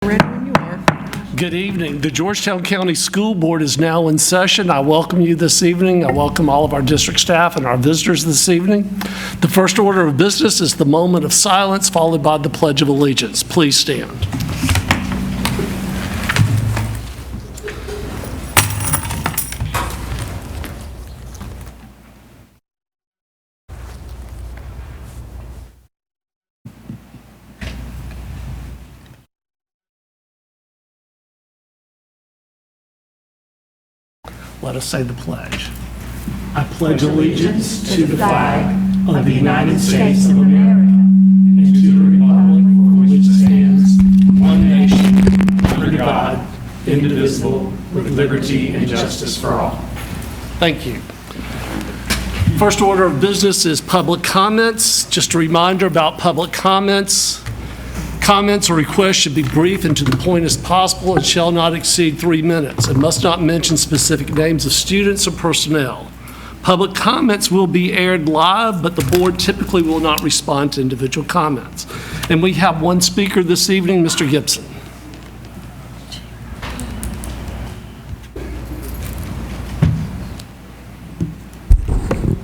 Ready when you are. Good evening. The Georgetown County School Board is now in session. I welcome you this evening. I welcome all of our district staff and our visitors this evening. The first order of business is the moment of silence, followed by the Pledge of Allegiance. Please stand. Let us say the pledge. I pledge allegiance to the flag of the United States of America and to the republic for which it stands, one nation, under God, indivisible, with liberty and justice for all. Thank you. First order of business is public comments. Just a reminder about public comments. Comments or requests should be brief and to the point as possible and shall not exceed 3 minutes and must not mention specific names of students or personnel. Public comments will be aired live, but the board typically will not respond to individual comments. And we have one speaker this evening, Mr. Gibson.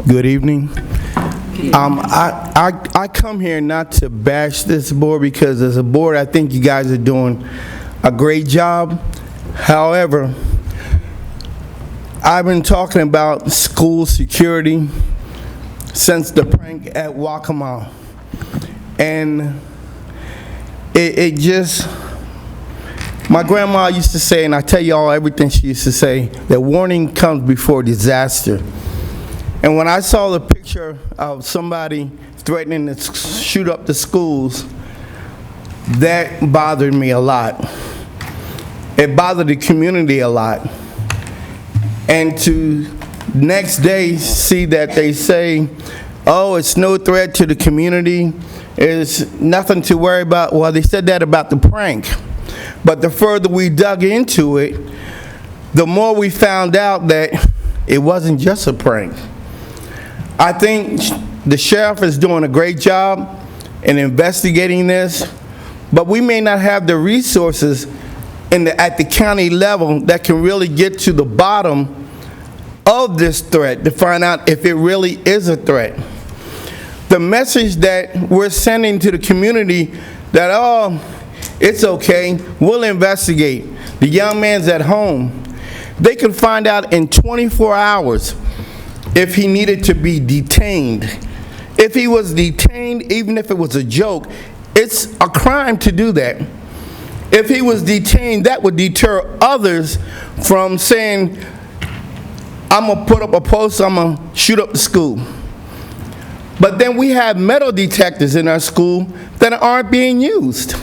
Good evening. I come here not to bash this board because as a board, I think you guys are doing a great job. However, I've been talking about school security since the prank at Waccamaw. And it just, my grandma used to say, and I tell y'all everything she used to say, that warning comes before disaster. And when I saw the picture of somebody threatening to shoot up the schools, that bothered me a lot. It bothered the community a lot. And to next day see that they say, oh, it's no threat to the community, it's nothing to worry about. Well, they said that about the prank. But the further we dug into it, the more we found out that it wasn't just a prank. I think the sheriff is doing a great job in investigating this, but we may not have the resources at the county level that can really get to the bottom of this threat to find out if it really is a threat. The message that we're sending to the community that, oh, it's okay, we'll investigate. The young man's at home. They can find out in 24 hours if he needed to be detained. If he was detained, even if it was a joke, it's a crime to do that. If he was detained, that would deter others from saying, I'm gonna put up a post, I'm gonna shoot up the school. But then we have metal detectors in our school that aren't being used.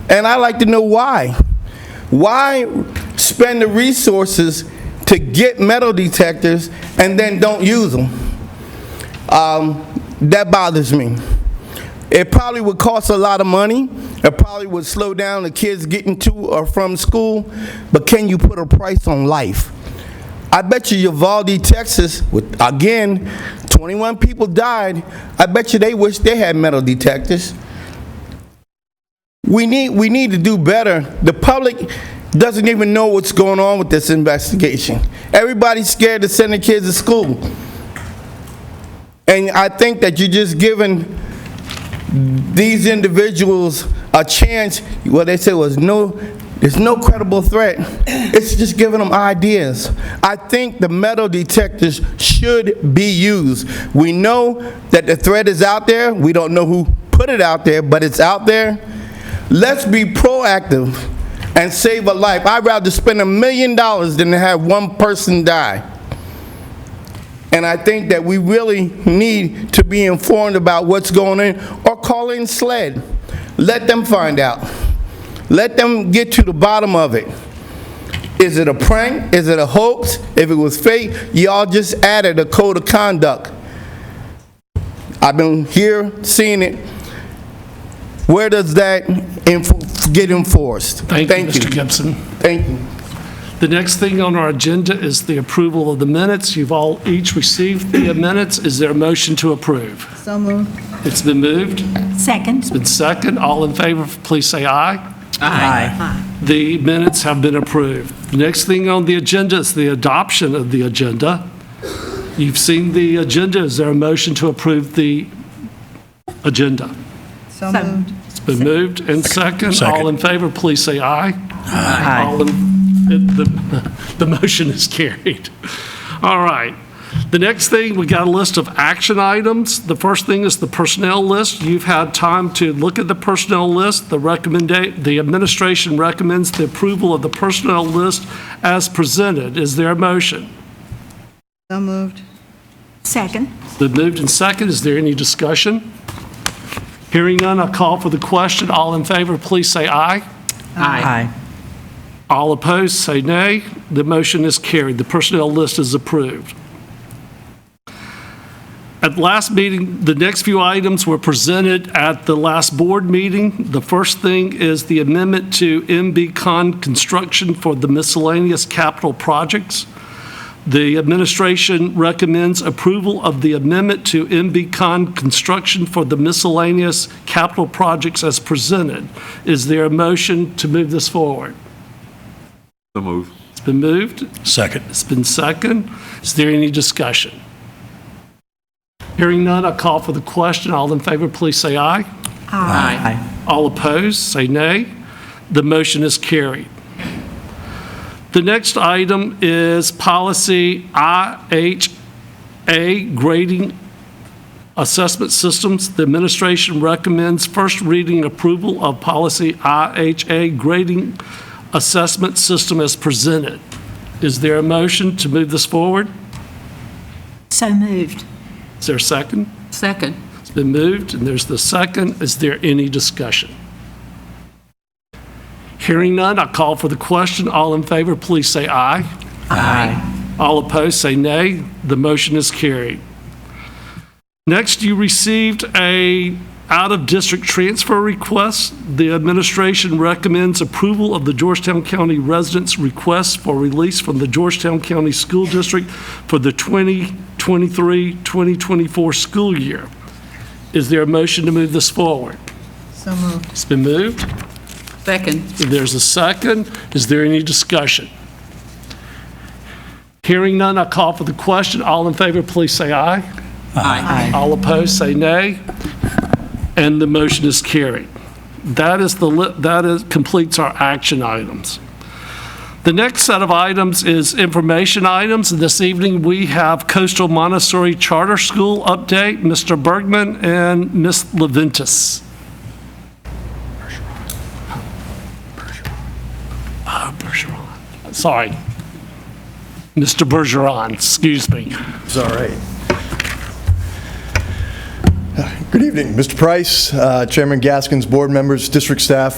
And I'd like to know why. Why spend the resources to get metal detectors and then don't use them? That bothers me. It probably would cost a lot of money. It probably would slow down the kids getting to or from school. But can you put a price on life? I bet you Uvalde, Texas, with, again, 21 people died. I bet you they wish they had metal detectors. We need to do better. The public doesn't even know what's going on with this investigation. Everybody's scared to send their kids to school. And I think that you're just giving these individuals a chance. What they said was there's no credible threat. It's just giving them ideas. I think the metal detectors should be used. We know that the threat is out there. We don't know who put it out there, but it's out there. Let's be proactive and save a life. I'd rather spend $1 million than to have one person die. And I think that we really need to be informed about what's going on, or call in SLED. Let them find out. Let them get to the bottom of it. Is it a prank? Is it a hoax? If it was fake, y'all just added a code of conduct. I've been here seeing it. Where does that get enforced? Thank you, Mr. Gibson. Thank you. The next thing on our agenda is the approval of the minutes. You've all each received the minutes. Is there a motion to approve? So moved. It's been moved. Second. It's been second. All in favor, please say aye. Aye. The minutes have been approved. The next thing on the agenda is the adoption of the agenda. You've seen the agenda. Is there a motion to approve the agenda? So moved. It's been moved and second. Second. All in favor, please say aye. Aye. The motion is carried. All right. The next thing, we got a list of action items. The first thing is the personnel list. You've had time to look at the personnel list. The administration recommends the approval of the personnel list as presented. Is there a motion? So moved. Second. It's been moved and second. Is there any discussion? Hearing none, I'll call for the question. All in favor, please say aye. Aye. All opposed, say nay. The motion is carried. The personnel list is approved. At the last meeting, the next few items were presented at the last board meeting. The first thing is the amendment to MB Con construction for the miscellaneous capital projects. The administration recommends approval of the amendment to MB Con construction for the miscellaneous capital projects as presented. Is there a motion to move this forward? So move. It's been moved. Second. It's been second. Is there any discussion? Hearing none, I'll call for the question. All in favor, please say aye. Aye. All opposed, say nay. The motion is carried. The next item is policy IHA, grading assessment systems. The administration recommends first reading approval of policy IHA, grading assessment system as presented. Is there a motion to move this forward? So moved. Is there a second? Second. It's been moved, and there's the second. Is there any discussion? Hearing none, I'll call for the question. All in favor, please say aye. Aye. All opposed, say nay. The motion is carried. Next, you received a out-of-district transfer request. The administration recommends approval of the Georgetown County residents' request for release from the Georgetown County School District for the 2023-2024 school year. Is there a motion to move this forward? So moved. It's been moved. Second. There's a second. Is there any discussion? Hearing none, I call for the question. All in favor, please say aye. Aye. All opposed, say nay. And the motion is carried. That completes our action items. The next set of items is information items. And this evening, we have Coastal Montessori Charter School update, Mr. Bergman and Ms. Leventis. Bergeron. Sorry. Mr. Bergeron, excuse me. It's all right. Good evening, Mr. Price, Chairman Gaskins, board members, district staff.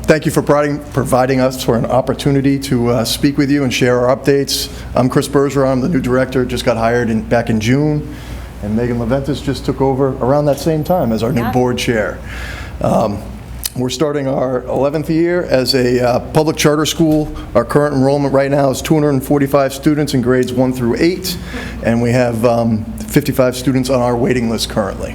Thank you for providing us for an opportunity to speak with you and share our updates. I'm Chris Bergeron, I'm the new director, just got hired back in June, and Megan Leventis just took over around that same time as our new board chair. We're starting our 11th year as a public charter school. Our current enrollment right now is 245 students in grades 1 through 8, and we have 55 students on our waiting list currently.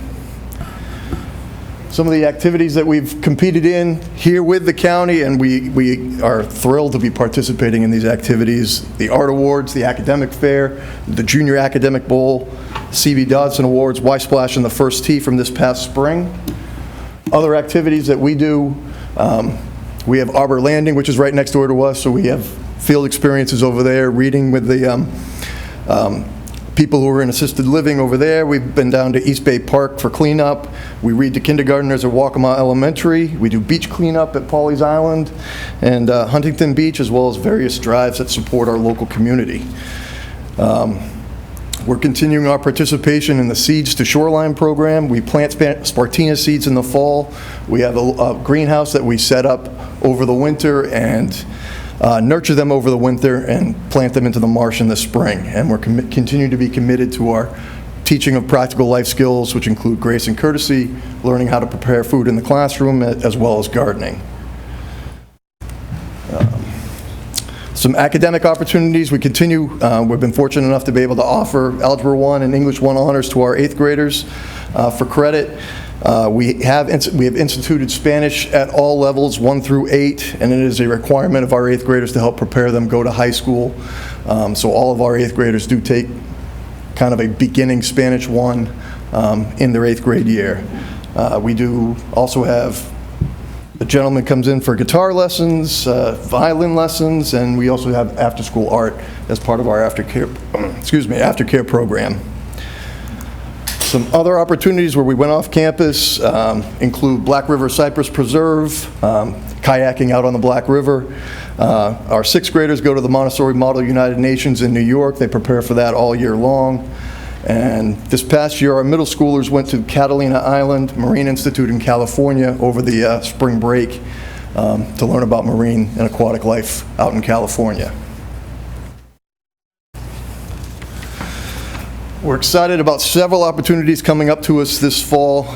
Some of the activities that we've competed in here with the county, and we are thrilled to be participating in these activities: the Art Awards, the Academic Fair, the Junior Academic Bowl, C.B. Dodson Awards, Y-Splash, and the First Tee from this past spring. Other activities that we do, we have Arbor Landing, which is right next door to us, so we have field experiences over there, reading with the people who are in assisted living over there. We've been down to East Bay Park for cleanup. We read to kindergartners at Waccamaw Elementary. We do beach cleanup at Pawleys Island and Huntington Beach, as well as various drives that support our local community. We're continuing our participation in the Seeds to Shoreline program. We plant Spartina seeds in the fall. We have a greenhouse that we set up over the winter and nurture them over the winter and plant them into the marsh in the spring. And we're continuing to be committed to our teaching of practical life skills, which include grace and courtesy, learning how to prepare food in the classroom, as well as gardening. Some academic opportunities. We continue, we've been fortunate enough to be able to offer Algebra 1 and English 1 honors to our 8th graders for credit. We have instituted Spanish at all levels, 1 through 8, and it is a requirement of our 8th graders to help prepare them go to high school. So all of our 8th graders do take kind of a beginning Spanish 1 in their 8th grade year. We do also have, the gentleman comes in for guitar lessons, violin lessons, and we also have after-school art as part of our aftercare program. Some other opportunities where we went off campus include Black River Cypress Preserve, kayaking out on the Black River. Our 6th graders go to the Montessori Model United Nations in New York. They prepare for that all year long. And this past year, our middle schoolers went to Catalina Island Marine Institute in California over the spring break to learn about marine and aquatic life out in California. We're excited about several opportunities coming up to us this fall.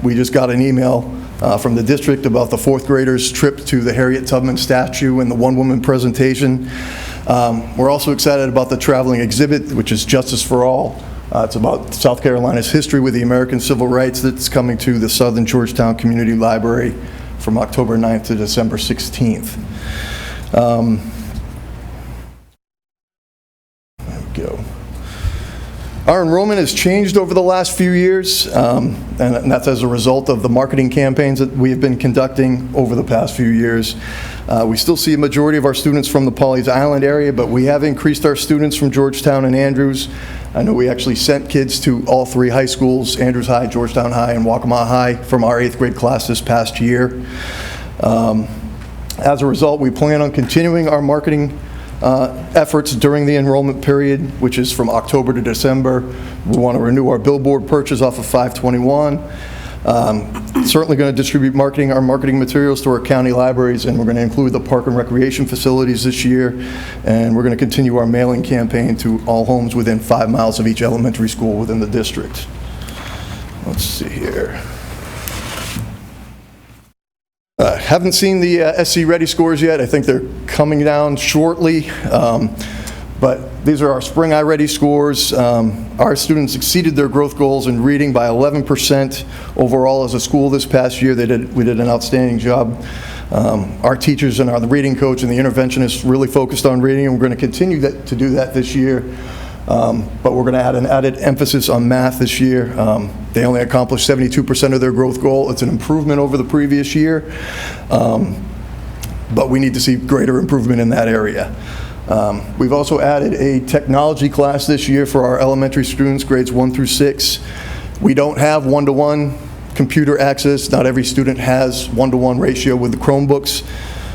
We just got an email from the district about the 4th graders' trip to the Harriet Tubman statue and the one-woman presentation. We're also excited about the traveling exhibit, which is Justice for All. It's about South Carolina's history with the American Civil Rights that's coming to the Southern Georgetown Community Library from October 9th to December 16th. There we go. Our enrollment has changed over the last few years, and that's as a result of the marketing campaigns that we have been conducting over the past few years. We still see a majority of our students from the Pawleys Island area, but we have increased our students from Georgetown and Andrews. I know we actually sent kids to all 3 high schools, Andrews High, Georgetown High, and Waccamaw High, from our 8th grade class this past year. As a result, we plan on continuing our marketing efforts during the enrollment period, which is from October to December. We want to renew our billboard purchase off of 521. Certainly going to distribute our marketing materials to our county libraries, and we're going to include the park and recreation facilities this year, and we're going to continue our mailing campaign to all homes within 5 miles of each elementary school within the district. Let's see here. Haven't seen the SC Ready scores yet. I think they're coming down shortly. But these are our Spring iReady scores. Our students exceeded their growth goals in reading by 11% overall as a school this past year. We did an outstanding job. Our teachers and our reading coach and the interventionists really focused on reading, and we're going to continue to do that this year. But we're going to add an added emphasis on math this year. They only accomplished 72% of their growth goal. It's an improvement over the previous year, but we need to see greater improvement in that area. We've also added a technology class this year for our elementary students, grades 1 through 6. We don't have one-to-one computer access. Not every student has one-to-one ratio with the Chromebooks.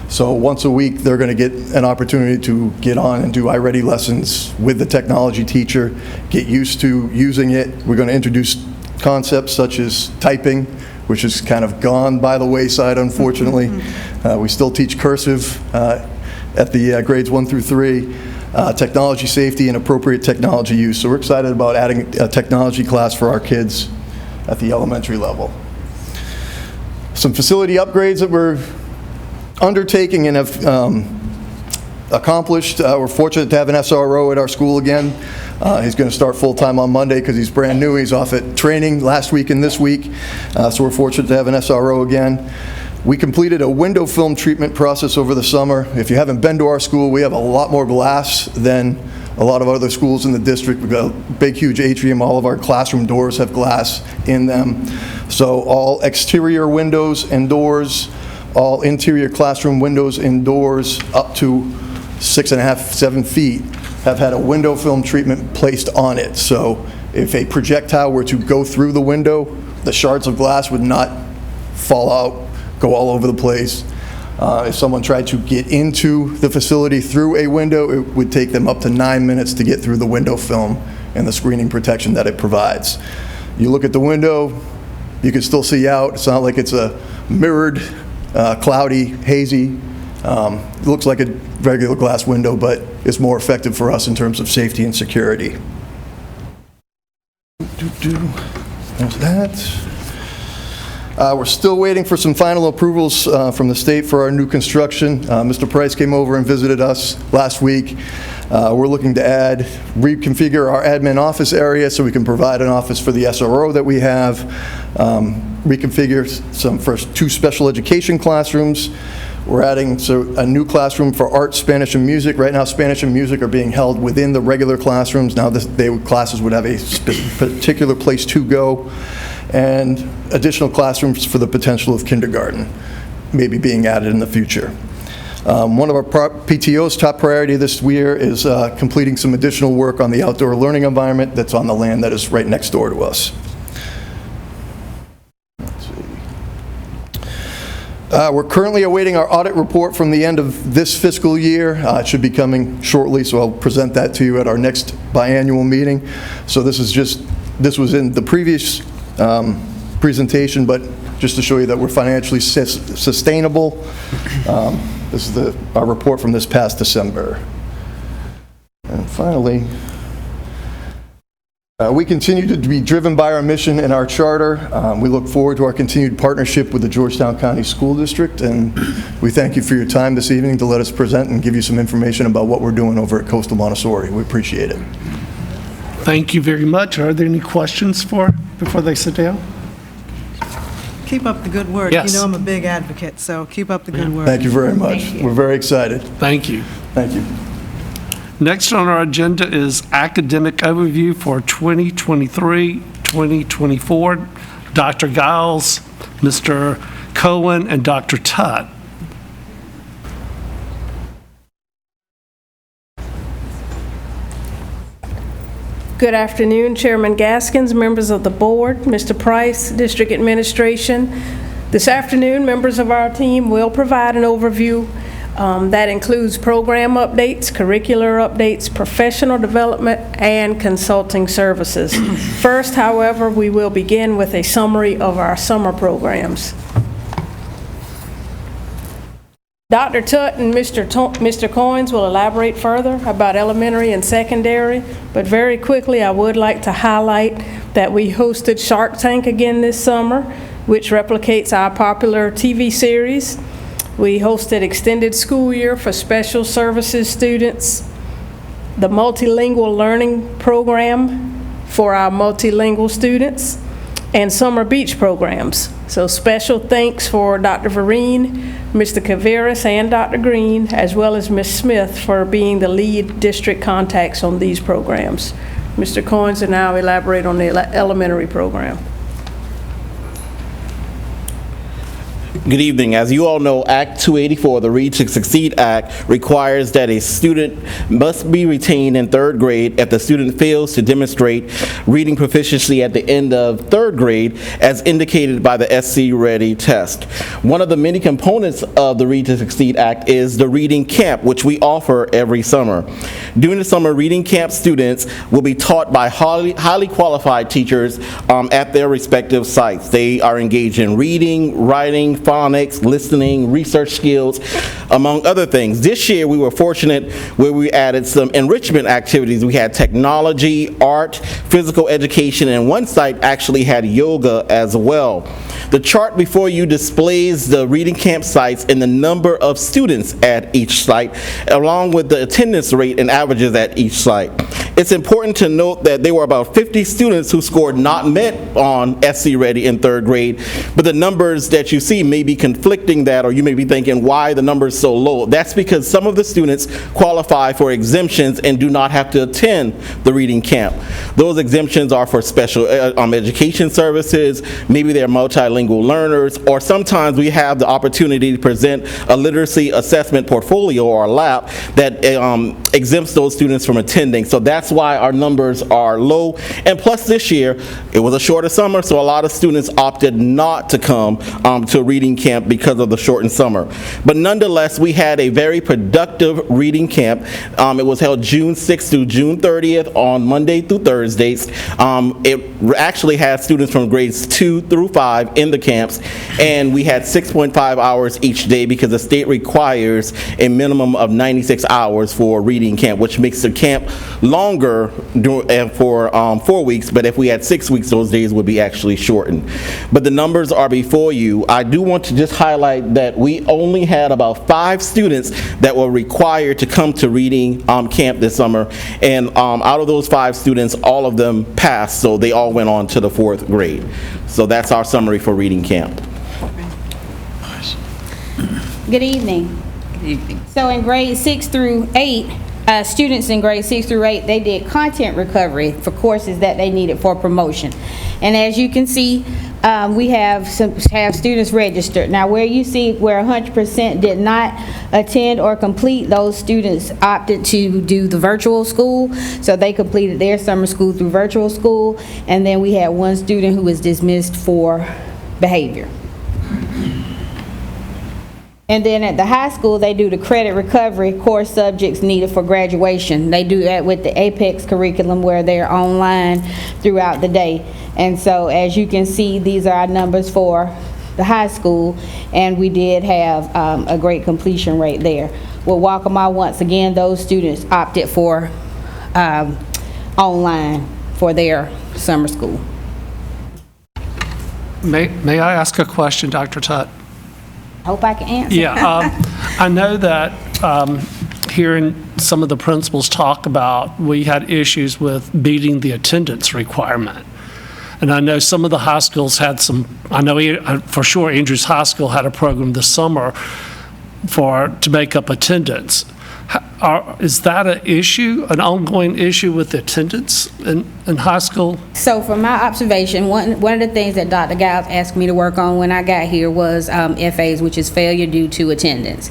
So once a week, they're going to get an opportunity to get on and do iReady lessons with the technology teacher, get used to using it. We're going to introduce concepts such as typing, which is kind of gone by the wayside, unfortunately. We still teach cursive at the grades 1 through 3, technology safety and appropriate technology use. So we're excited about adding a technology class for our kids at the elementary level. Some facility upgrades that we're undertaking and have accomplished. We're fortunate to have an SRO at our school again. He's going to start full-time on Monday because he's brand new. He's off at training last week and this week. So we're fortunate to have an SRO again. We completed a window film treatment process over the summer. If you haven't been to our school, we have a lot more glass than a lot of other schools in the district. We've got a big, huge atrium. All of our classroom doors have glass in them. So all exterior windows and doors, all interior classroom windows and doors up to 6.5, 7 feet have had a window film treatment placed on it. So if a projectile were to go through the window, the shards of glass would not fall out, go all over the place. If someone tried to get into the facility through a window, it would take them up to 9 minutes to get through the window film and the screening protection that it provides. You look at the window, you can still see out. It's not like it's a mirrored, cloudy, hazy. It looks like a regular glass window, but it's more effective for us in terms of safety and security. There's that. We're still waiting for some final approvals from the state for our new construction. Mr. Price came over and visited us last week. We're looking to reconfigure our admin office area so we can provide an office for the SRO that we have, reconfigure two special education classrooms. We're adding a new classroom for art, Spanish, and music. Right now, Spanish and music are being held within the regular classrooms. Now, classes would have a particular place to go, and additional classrooms for the potential of kindergarten, maybe being added in the future. One of our PTO's top priority this year is completing some additional work on the outdoor learning environment that's on the land that is right next door to us. We're currently awaiting our audit report from the end of this fiscal year. It should be coming shortly, so I'll present that to you at our next biannual meeting. So this was in the previous presentation, but just to show you that we're financially sustainable. This is our report from this past December. And finally, we continue to be driven by our mission and our charter. We look forward to our continued partnership with the Georgetown County School District, and we thank you for your time this evening to let us present and give you some information about what we're doing over at Coastal Montessori. We appreciate it. Thank you very much. Are there any questions before they sit down? Keep up the good work. Yes. You know I'm a big advocate, so keep up the good work. Thank you very much. We're very excited. Thank you. Thank you. Next on our agenda is academic overview for 2023-2024. Dr. Giles, Mr. Cohen, and Dr. Tutt. Good afternoon, Chairman Gaskins, members of the board, Mr. Price, District Administration. This afternoon, members of our team will provide an overview that includes program updates, curricular updates, professional development, and consulting services. First, however, we will begin with a summary of our summer programs. Dr. Tutt and Mr. Coynes will elaborate further about elementary and secondary, but very quickly I would like to highlight that we hosted Shark Tank again this summer, which replicates our popular TV series. We hosted Extended School Year for Special Services students, the Multilingual Learning Program for our multilingual students, and summer beach programs. So special thanks for Dr. Vereen, Mr. Kaviris, and Dr. Green, as well as Ms. Smith for being the lead district contacts on these programs. Mr. Coynes will now elaborate on the elementary program. Good evening. As you all know, Act 284, the Read to Succeed Act, requires that a student must be retained in third grade if the student fails to demonstrate reading proficiency at the end of third grade, as indicated by the SC Ready test. One of the many components of the Read to Succeed Act is the Reading Camp, which we offer every summer. During the summer, Reading Camp students will be taught by highly qualified teachers at their respective sites. They are engaged in reading, writing, phonics, listening, research skills, among other things. This year we were fortunate where we added some enrichment activities. We had technology, art, physical education, and one site actually had yoga as well. The chart before you displays the Reading Camp sites and the number of students at each site, along with the attendance rate and averages at each site. It's important to note that there were about 50 students who scored not met on SC Ready in third grade, but the numbers that you see may be conflicting that, or you may be thinking, why the number is so low? That's because some of the students qualify for exemptions and do not have to attend the Reading Camp. Those exemptions are for special education services, maybe they're multilingual learners, or sometimes we have the opportunity to present a literacy assessment portfolio or a lab that exempts those students from attending. So that's why our numbers are low. And plus this year, it was a shorter summer, so a lot of students opted not to come to Reading Camp because of the shortened summer. But nonetheless, we had a very productive Reading Camp. It was held June 6th through June 30th on Monday through Thursdays. It actually had students from grades 2 through 5 in the camps, and we had 6.5 hours each day because the state requires a minimum of 96 hours for Reading Camp, which makes the camp longer longer for 4 weeks, but if we had 6 weeks, those days would be actually shortened. But the numbers are before you. I do want to just highlight that we only had about 5 students that were required to come to reading camp this summer, and out of those 5 students, all of them passed, so they all went on to the 4th grade. So that's our summary for reading camp. Good evening. Good evening. So in grades 6 through 8, students in grades 6 through 8, they did content recovery for courses that they needed for promotion. And as you can see, we have students registered. Now, where you see where 100% did not attend or complete, those students opted to do the virtual school. So they completed their summer school through virtual school. And then we had one student who was dismissed for behavior. And then at the high school, they do the credit recovery course subjects needed for graduation. They do that with the APEX curriculum where they're online throughout the day. And so as you can see, these are our numbers for the high school, and we did have a great completion rate there. With Waccamaw, once again, those students opted for online for their summer school. May I ask a question, Dr. Tutt? Hope I can answer. Yeah, I know that hearing some of the principals talk about, we had issues with meeting the attendance requirement. And I know some of the high schools had some, I know for sure Andrews High School had a program this summer to make up attendance. Is that an issue, an ongoing issue with attendance in high school? So from my observation, one of the things that Dr. Giles asked me to work on when I got here was FAs, which is failure due to attendance.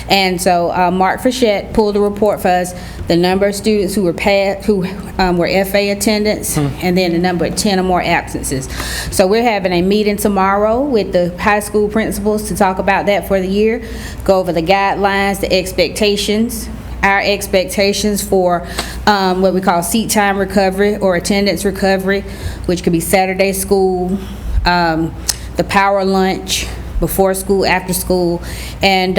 And so Mark Frechette pulled a report for us, the number of students who were FA attendance, and then the number of 10 or more absences. So we're having a meeting tomorrow with the high school principals to talk about that for the year, go over the guidelines, the expectations, our expectations for what we call seat time recovery or attendance recovery, which could be Saturday school, the power lunch, before school, after school, and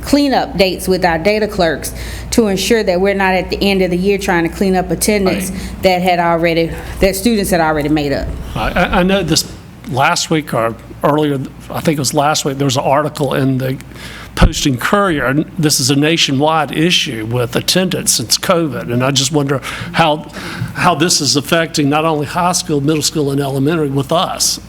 cleanup dates with our data clerks to ensure that we're not at the end of the year trying to clean up attendance that students had already made up. I know this last week or earlier, I think it was last week, there was an article in the Post and Courier, and this is a nationwide issue with attendance since COVID, and I just wonder how this is affecting not only high school, middle school, and elementary with us.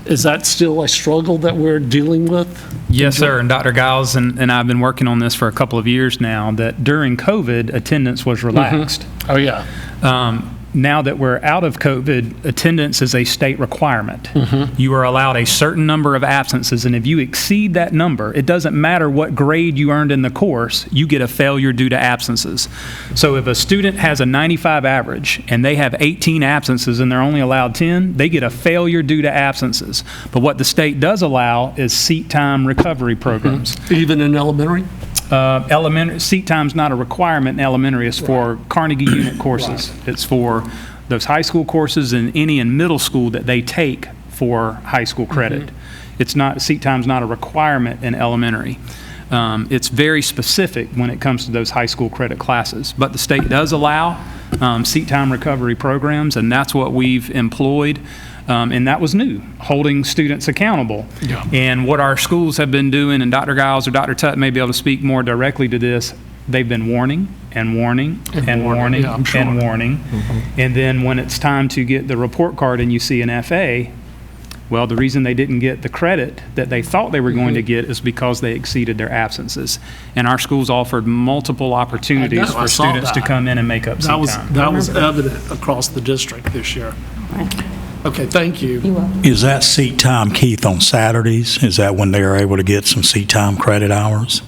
Is that still a struggle that we're dealing with? Yes, sir. And Dr. Giles and I have been working on this for a couple of years now, that during COVID, attendance was relaxed. Oh, yeah. Now that we're out of COVID, attendance is a state requirement. You are allowed a certain number of absences, and if you exceed that number, it doesn't matter what grade you earned in the course, you get a failure due to absences. So if a student has a 95 average and they have 18 absences and they're only allowed 10, they get a failure due to absences. But what the state does allow is seat time recovery programs. Even in elementary? Elementary seat time's not a requirement in elementary. It's for Carnegie unit courses. It's for those high school courses and any in middle school that they take for high school credit. It's not, seat time's not a requirement in elementary. It's very specific when it comes to those high school credit classes. But the state does allow seat time recovery programs, and that's what we've employed. And that was new, holding students accountable. Yeah. And what our schools have been doing, and Dr. Giles or Dr. Tutt may be able to speak more directly to this, they've been warning and warning and warning yeah, I'm sure. and warning. And then when it's time to get the report card and you see an FA, well, the reason they didn't get the credit that they thought they were going to get is because they exceeded their absences. And our schools offered multiple opportunities I for saw students to that. come in and make up seat time. That was evident across the district this year. Okay, thank you. You will. Is that seat time, Keith, on Saturdays? Is that when they're able to get some seat time credit hours?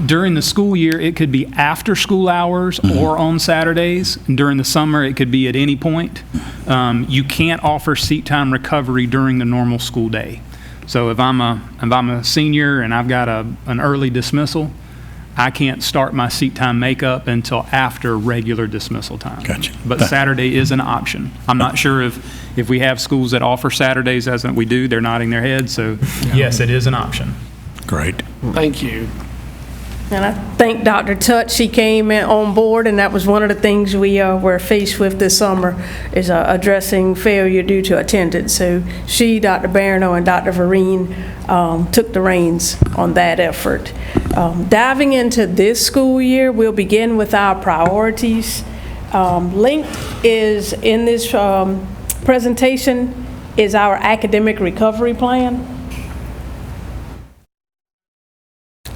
During the school year, it could be after school hours or on Saturdays. During the summer, it could be at any point. You can't offer seat time recovery during the normal school day. So if I'm a senior and I've got an early dismissal, I can't start my seat time makeup until after regular dismissal time. Gotcha. But Saturday is an option. I'm not sure if we have schools that offer Saturdays, as we do. They're nodding their heads. So yes, it is an option. Great. Thank you. And I thank Dr. Tutt, she came on board, and that was one of the things we were faced with this summer, is addressing failure due to attendance. So she, Dr. Barano, and Dr. Vereen took the reins on that effort. Diving into this school year, we'll begin with our priorities. Linked is in this presentation is our academic recovery plan.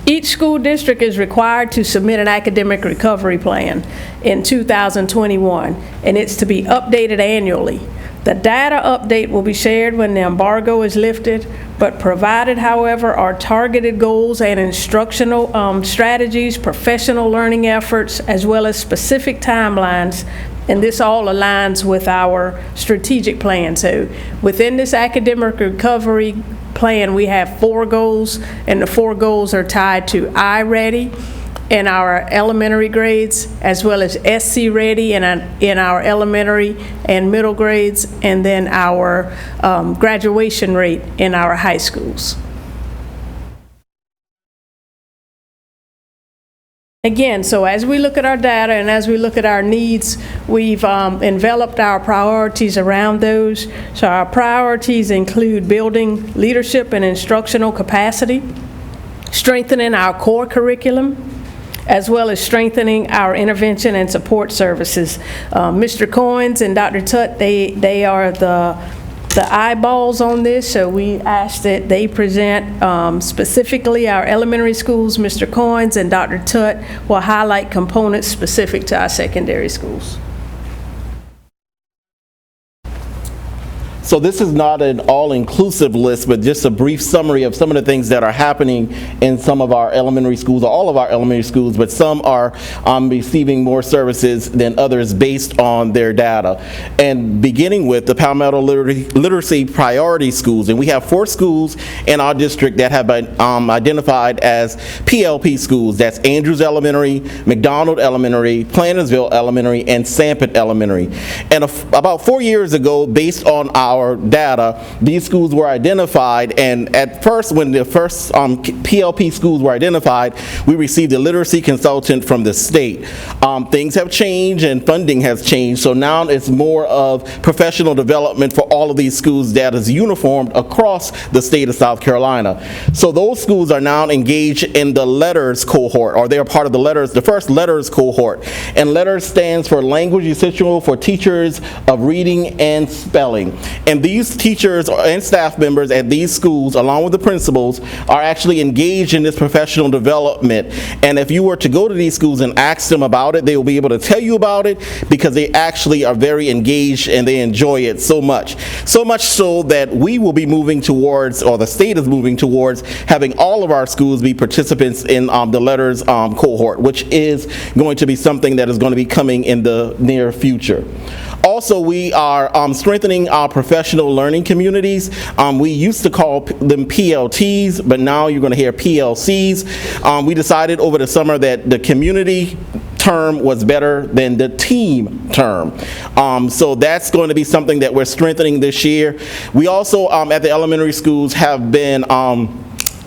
Each school district is required to submit an academic recovery plan in 2021, and it's to be updated annually. The data update will be shared when the embargo is lifted, but provided, however, are targeted goals and instructional strategies, professional learning efforts, as well as specific timelines, and this all aligns with our strategic plan. So within this academic recovery plan, we have 4 goals, and the 4 goals are tied to iReady in our elementary grades, as well as SC Ready in our elementary and middle grades, and then our graduation rate in our high schools. Again, so as we look at our data and as we look at our needs, we've enveloped our priorities around those. So our priorities include building leadership and instructional capacity, strengthening our core curriculum, as well as strengthening our intervention and support services. Mr. Coynes and Dr. Tutt, they are the eyeballs on this, so we ask that they present specifically our elementary schools. Mr. Coynes and Dr. Tutt will highlight components specific to our secondary schools. So this is not an all-inclusive list, but just a brief summary of some of the things that are happening in some of our elementary schools, or all of our elementary schools, but some are receiving more services than others based on their data. And beginning with the Palmetto Literacy Priority Schools, and we have 4 schools in our district that have been identified as PLP schools. That's Andrews Elementary, McDonald Elementary, Plantersville Elementary, and Sampit Elementary. And about 4 years ago, based on our data, these schools were identified, and at first, when the first PLP schools were identified, we received a literacy consultant from the state. Things have changed and funding has changed, so now it's more of professional development for all of these schools that is uniformed across the state of South Carolina. So those schools are now engaged in the LETTERS cohort, or they're part of the first LETTERS cohort. And LETTERS stands for Language Essential for Teachers of Reading and Spelling. And these teachers and staff members at these schools, along with the principals, are actually engaged in this professional development. And if you were to go to these schools and ask them about it, they will be able to tell you about it, because they actually are very engaged and they enjoy it so much. So much so that we will be moving towards, or the state is moving towards, having all of our schools be participants in the LETTERS cohort, which is going to be something that is going to be coming in the near future. Also, we are strengthening our professional learning communities. We used to call them PLTs, but now you're going to hear PLCs. We decided over the summer that the community term was better than the team term. So that's going to be something that we're strengthening this year. We also, at the elementary schools, have been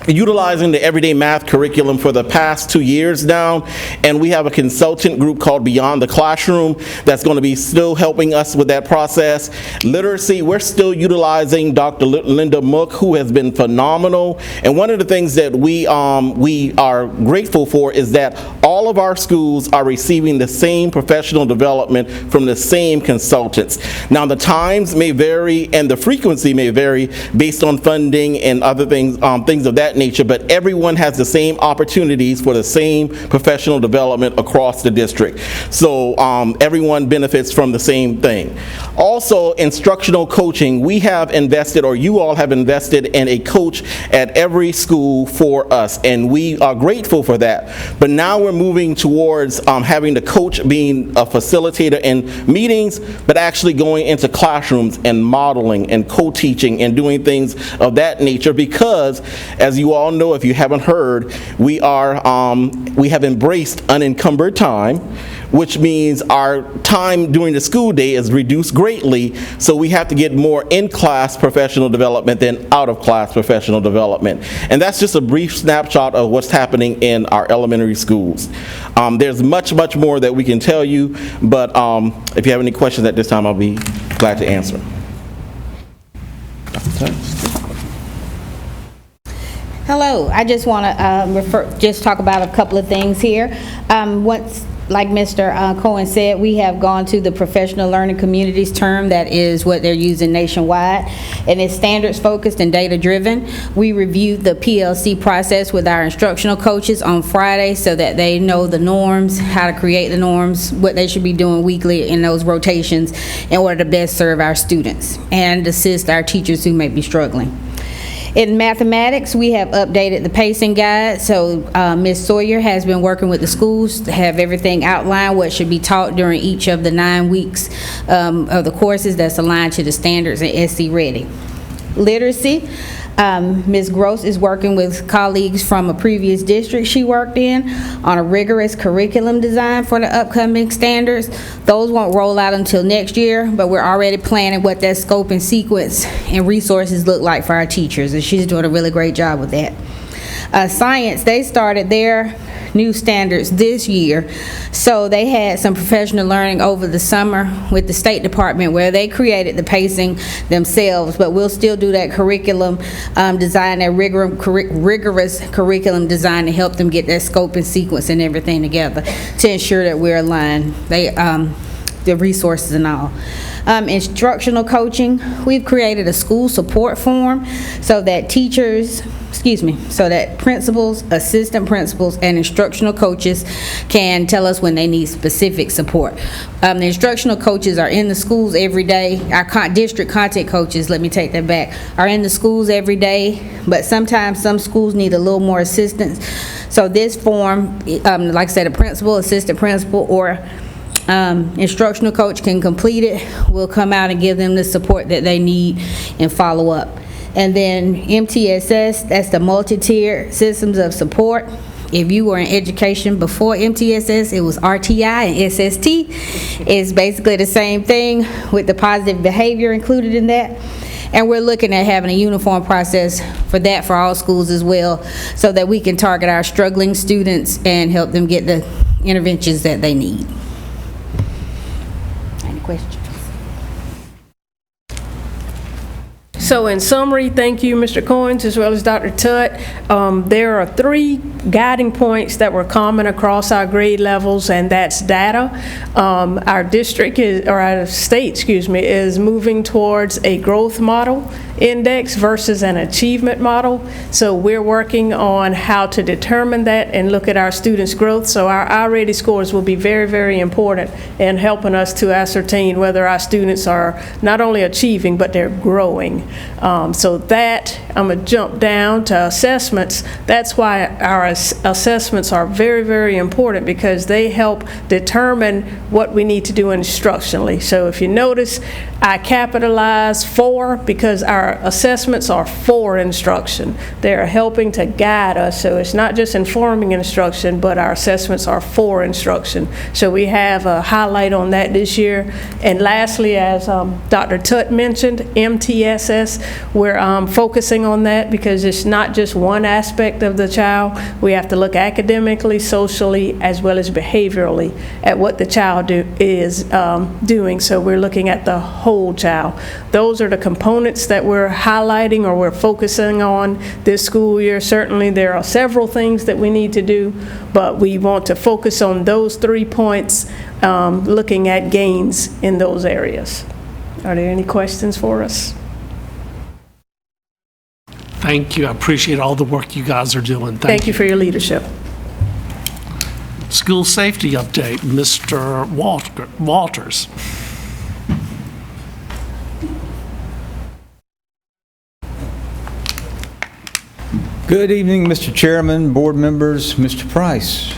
utilizing the everyday math curriculum for the past 2 years now, and we have a consultant group called Beyond the Classroom that's going to be still helping us with that process. Literacy, we're still utilizing Dr. Linda Mook, who has been phenomenal, and one of the things that we are grateful for is that all of our schools are receiving the same professional development from the same consultants. Now, the times may vary and the frequency may vary based on funding and other things, things of that nature, but everyone has the same opportunities for the same professional development across the district. So everyone benefits from the same thing. Also, instructional coaching. We have invested, or you all have invested, in a coach at every school for us, and we are grateful for that. But now we're moving towards having the coach being a facilitator in meetings, but actually going into classrooms and modeling and co-teaching and doing things of that nature, because as you all know, if you haven't heard, we have embraced unencumbered time. which means our time during the school day is reduced greatly, so we have to get more in-class professional development than out-of-class professional development. And that's just a brief snapshot of what's happening in our elementary schools. There's much, much more that we can tell you, but if you have any questions at this time, I'll be glad to answer. Hello, I just want to just talk about a couple of things here. Once, like Mr. Cohen said, we have gone to the professional learning communities term. That is what they're using nationwide, and it's standards focused and data driven. We reviewed the PLC process with our instructional coaches on Friday so that they know the norms, how to create the norms, what they should be doing weekly in those rotations in order to best serve our students and assist our teachers who may be struggling. In mathematics, we have updated the pacing guide, so Ms. Sawyer has been working with the schools to have everything outlined, what should be taught during each of the 9 weeks of the courses that's aligned to the standards and SC Ready. Literacy, Ms. Gross is working with colleagues from a previous district she worked in on a rigorous curriculum design for the upcoming standards. Those won't roll out until next year, but we're already planning what that scope and sequence and resources look like for our teachers, and she's doing a really great job with that. Science, they started their new standards this year, so they had some professional learning over the summer with the State Department where they created the pacing themselves, but we'll still do that curriculum design, that rigorous curriculum design to help them get that scope and sequence and everything together to ensure that we're aligned, the resources and all. Instructional coaching, we've created a school support form so that principals, assistant principals, and instructional coaches can tell us when they need specific support. The instructional coaches are in the schools every day. Our district content coaches, let me take that back, are in the schools every day, but sometimes some schools need a little more assistance. So this form, like I said, a principal, assistant principal, or instructional coach can complete it. We'll come out and give them the support that they need and follow up. And then MTSS, that's the multi-tier systems of support. If you were in education before MTSS, it was RTI and SST. It's basically the same thing with the positive behavior included in that. And we're looking at having a uniform process for that for all schools as well, so that we can target our struggling students and help them get the interventions that they need. Any questions? So in summary, thank you, Mr. Coins, as well as Dr. Tutt. There are 3 guiding points that were common across our grade levels, and that's data. Our district our state, is moving towards a growth model index versus an achievement model. So we're working on how to determine that and look at our students' growth. So our I-ready scores will be very, very important in helping us to ascertain whether our students are not only achieving, but they're growing. So that, I'm going to jump down to assessments. That's why our assessments are very, very important, because they help determine what we need to do instructionally. So if you notice, I capitalize 4 because our assessments are for instruction. They're helping to guide us, so it's not just informing instruction, but our assessments are for instruction. So we have a highlight on that this year. And lastly, as Dr. Tutt mentioned, MTSS, we're focusing on that because it's not just one aspect of the child. We have to look academically, socially, as well as behaviorally at what the child is doing. So we're looking at the whole child. Those are the components that we're highlighting or we're focusing on this school year. Certainly there are several things that we need to do, but we want to focus on those 3 points, looking at gains in those areas. Are there any questions for us? Thank you. I appreciate all the work you guys are doing. Thank you for your leadership. School safety update, Mr. Walters. Good evening, Mr. Chairman, board members, Mr. Price.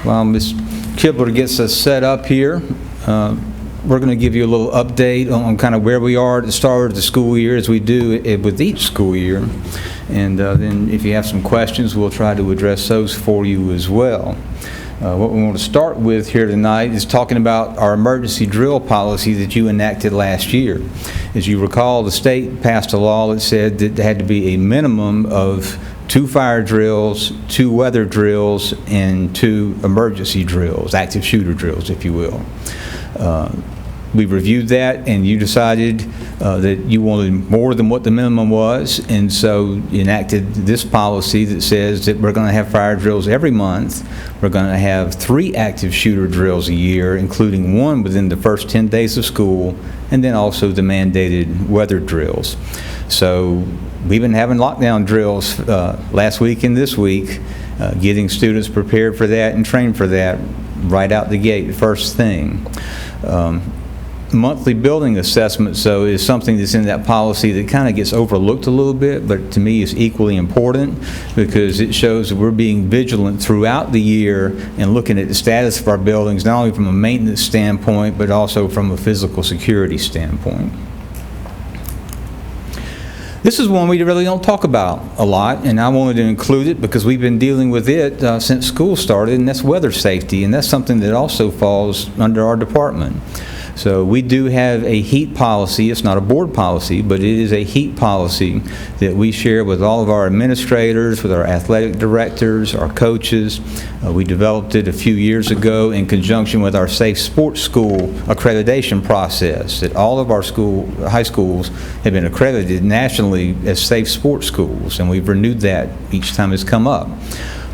While Ms. Kibler gets us set up here, we're going to give you a little update on kind of where we are at the start of the school year, as we do with each school year. And then if you have some questions, we'll try to address those for you as well. What we want to start with here tonight is talking about our emergency drill policy that you enacted last year. As you recall, the state passed a law that said that there had to be a minimum of 2 fire drills, 2 weather drills, and 2 emergency drills, active shooter drills, if you will. We reviewed that, and you decided that you wanted more than what the minimum was, and so you enacted this policy that says that we're going to have fire drills every month. We're going to have 3 active shooter drills a year, including 1 within the first 10 days of school, and then also the mandated weather drills. So we've been having lockdown drills last week and this week, getting students prepared for that and trained for that right out the gate, first thing. Monthly building assessments, though, is something that's in that policy that kind of gets overlooked a little bit, but to me is equally important because it shows that we're being vigilant throughout the year and looking at the status of our buildings, not only from a maintenance standpoint, but also from a physical security standpoint. This is one we really don't talk about a lot, and I wanted to include it because we've been dealing with it since school started, and that's weather safety, and that's something that also falls under our department. So we do have a heat policy. It's not a board policy, but it is a heat policy that we share with all of our administrators, with our athletic directors, our coaches. We developed it a few years ago in conjunction with our Safe Sports School accreditation process, that all of our high schools have been accredited nationally as safe sports schools, and we've renewed that each time it's come up.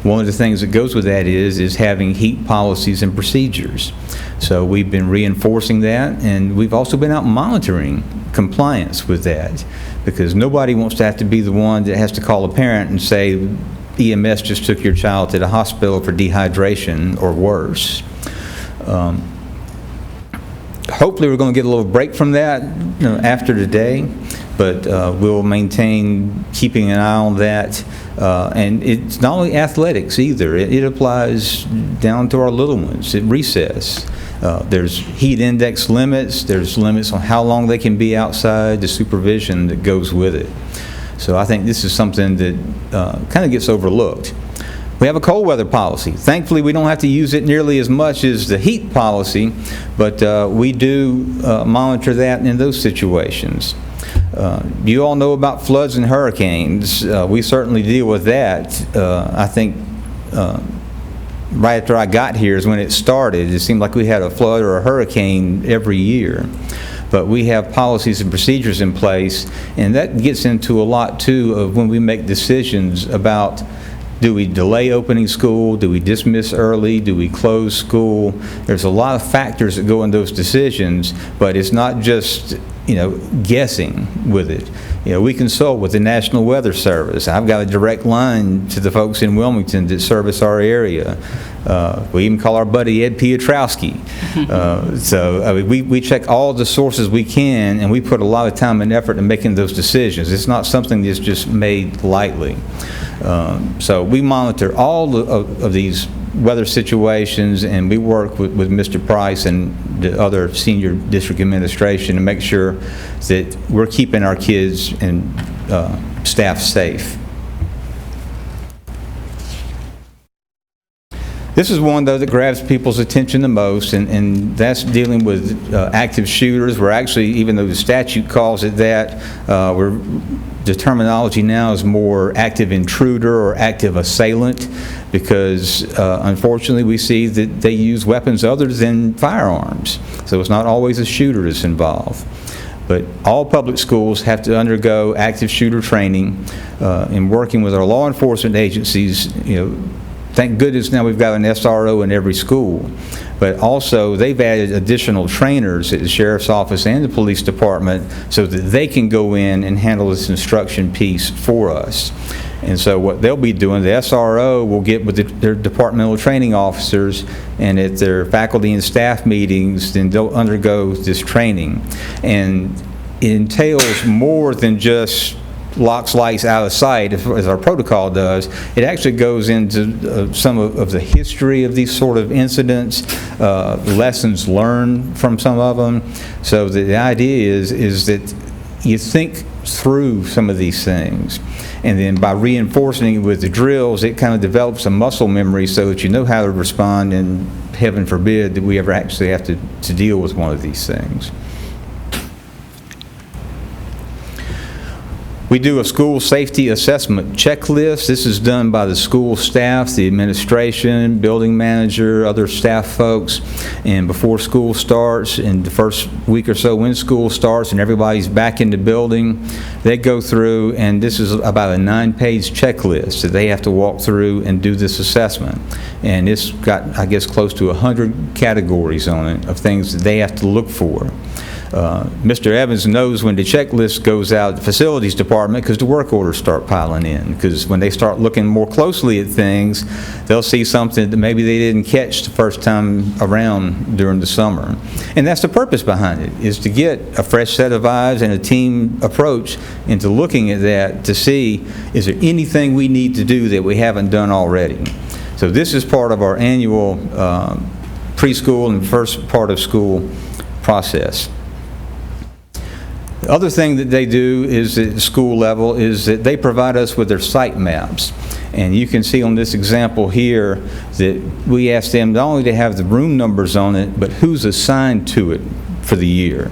One of the things that goes with that is having heat policies and procedures. So we've been reinforcing that, and we've also been out monitoring compliance with that, because nobody wants to have to be the one that has to call a parent and say, EMS just took your child to the hospital for dehydration or worse. Hopefully we're going to get a little break from that after today, but we'll maintain keeping an eye on that. And it's not only athletics either. It applies down to our little ones at recess. There's heat index limits. There's limits on how long they can be outside, the supervision that goes with it. So I think this is something that kind of gets overlooked. We have a cold weather policy. Thankfully, we don't have to use it nearly as much as the heat policy, but we do monitor that in those situations. You all know about floods and hurricanes. We certainly deal with that. I think right after I got here is when it started. It seemed like we had a flood or a hurricane every year. But we have policies and procedures in place, and that gets into a lot, too, of when we make decisions about, do we delay opening school? Do we dismiss early? Do we close school? There's a lot of factors that go in those decisions, but it's not just, guessing with it. We consult with the National Weather Service. I've got a direct line to the folks in Wilmington that service our area. We even call our buddy Ed Piotrowski. So we check all the sources we can, and we put a lot of time and effort in making those decisions. It's not something that's just made lightly. So we monitor all of these weather situations, and we work with Mr. Price and the other senior district administration to make sure that we're keeping our kids and staff safe. This is one, though, that grabs people's attention the most, and that's dealing with active shooters. We're actually, even though the statute calls it that, the terminology now is more active intruder or active assailant, because unfortunately we see that they use weapons other than firearms. So it's not always a shooter that's involved. But all public schools have to undergo active shooter training. In working with our law enforcement agencies, thank goodness now we've got an SRO in every school. But also they've added additional trainers at the Sheriff's Office and the Police Department so that they can go in and handle this instruction piece for us. And so what they'll be doing, the SRO will get with their departmental training officers, and at their faculty and staff meetings, then they'll undergo this training. And it entails more than just locks, lights, out of sight, as our protocol does. It actually goes into some of the history of these sort of incidents, lessons learned from some of them. So the idea is that you think through some of these things. And then by reinforcing it with the drills, it kind of develops a muscle memory so that you know how to respond, and heaven forbid that we ever actually have to deal with one of these things. We do a school safety assessment checklist. This is done by the school staff, the administration, building manager, other staff folks. And before school starts, in the first week or so when school starts and everybody's back in the building, they go through, and this is about a 9-page checklist that they have to walk through and do this assessment. And it's got, I guess, close to 100 categories on it of things that they have to look for. Mr. Evans knows when the checklist goes out the facilities department because the work orders start piling in, because when they start looking more closely at things, they'll see something that maybe they didn't catch the first time around during the summer. And that's the purpose behind it, is to get a fresh set of eyes and a team approach into looking at that to see, is there anything we need to do that we haven't done already? So this is part of our annual preschool and first part of school process. The other thing that they do is at the school level is that they provide us with their site maps. And you can see on this example here that we ask them not only to have the room numbers on it, but who's assigned to it for the year.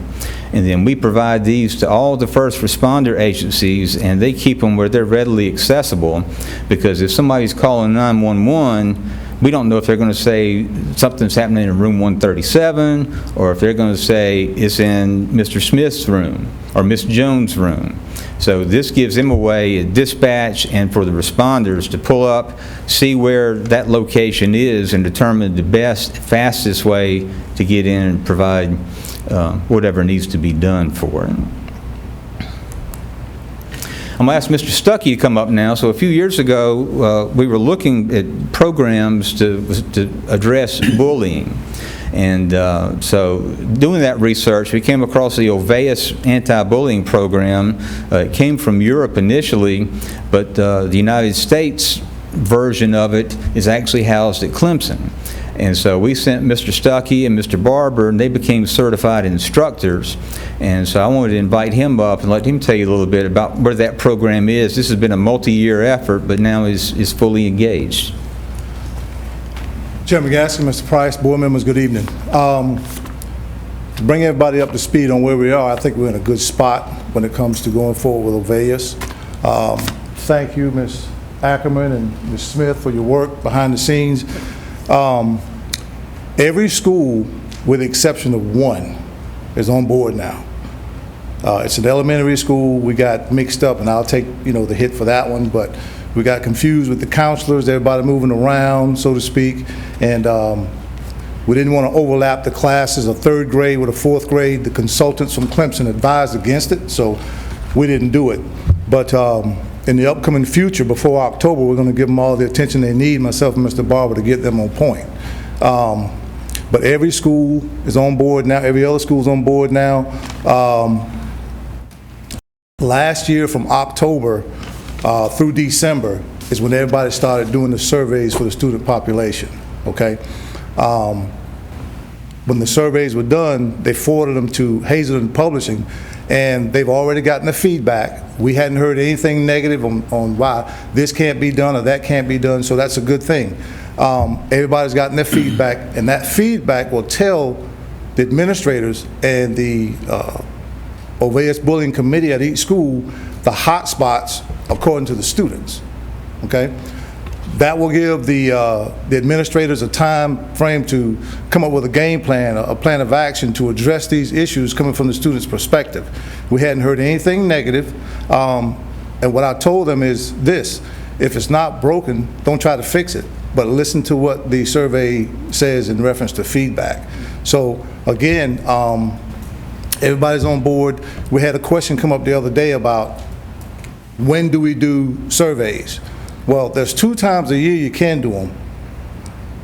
And then we provide these to all the first responder agencies, and they keep them where they're readily accessible, because if somebody's calling 911, we don't know if they're going to say something's happening in room 137, or if they're going to say it's in Mr. Smith's room or Miss Jones' room. So this gives them a way to dispatch and for the responders to pull up, see where that location is, and determine the best, fastest way to get in and provide whatever needs to be done for it. I'm going to ask Mr. Stuckey to come up now. So a few years ago, we were looking at programs to address bullying. And so doing that research, we came across the Oveus anti-bullying program. It came from Europe initially, but the United States version of it is actually housed at Clemson. And so we sent Mr. Stuckey and Mr. Barber, and they became certified instructors. And so I wanted to invite him up and let him tell you a little bit about where that program is. This has been a multi-year effort, but now is fully engaged. Chairman Gaskin, Mr. Price, board members, good evening. To bring everybody up to speed on where we are, I think we're in a good spot when it comes to going forward with Oveus. Thank you, Ms. Ackerman and Ms. Smith, for your work behind the scenes. Every school, with the exception of one, is on board now. It's an elementary school. We got mixed up, and I'll take the hit for that one, but we got confused with the counselors, everybody moving around, so to speak, and we didn't want to overlap the classes of third grade with a fourth grade. The consultants from Clemson advised against it, so we didn't do it. But in the upcoming future, before October, we're going to give them all the attention they need, myself and Mr. Barber, to get them on point. But every school is on board now. Every other school is on board now. Last year, from October through December, is when everybody started doing the surveys for the student population, okay? When the surveys were done, they forwarded them to Hazelden Publishing, and they've already gotten the feedback. We hadn't heard anything negative on why this can't be done or that can't be done, so that's a good thing. Everybody's gotten their feedback, and that feedback will tell the administrators and the Oveus Bullying Committee at each school the hot spots according to the students, okay? That will give the administrators a time frame to come up with a game plan, a plan of action to address these issues coming from the student's perspective. We hadn't heard anything negative, and what I told them is this: if it's not broken, don't try to fix it, but listen to what the survey says in reference to feedback. So again, everybody's on board. We had a question come up the other day about when do we do surveys? Well, there's 2 times a year you can do them,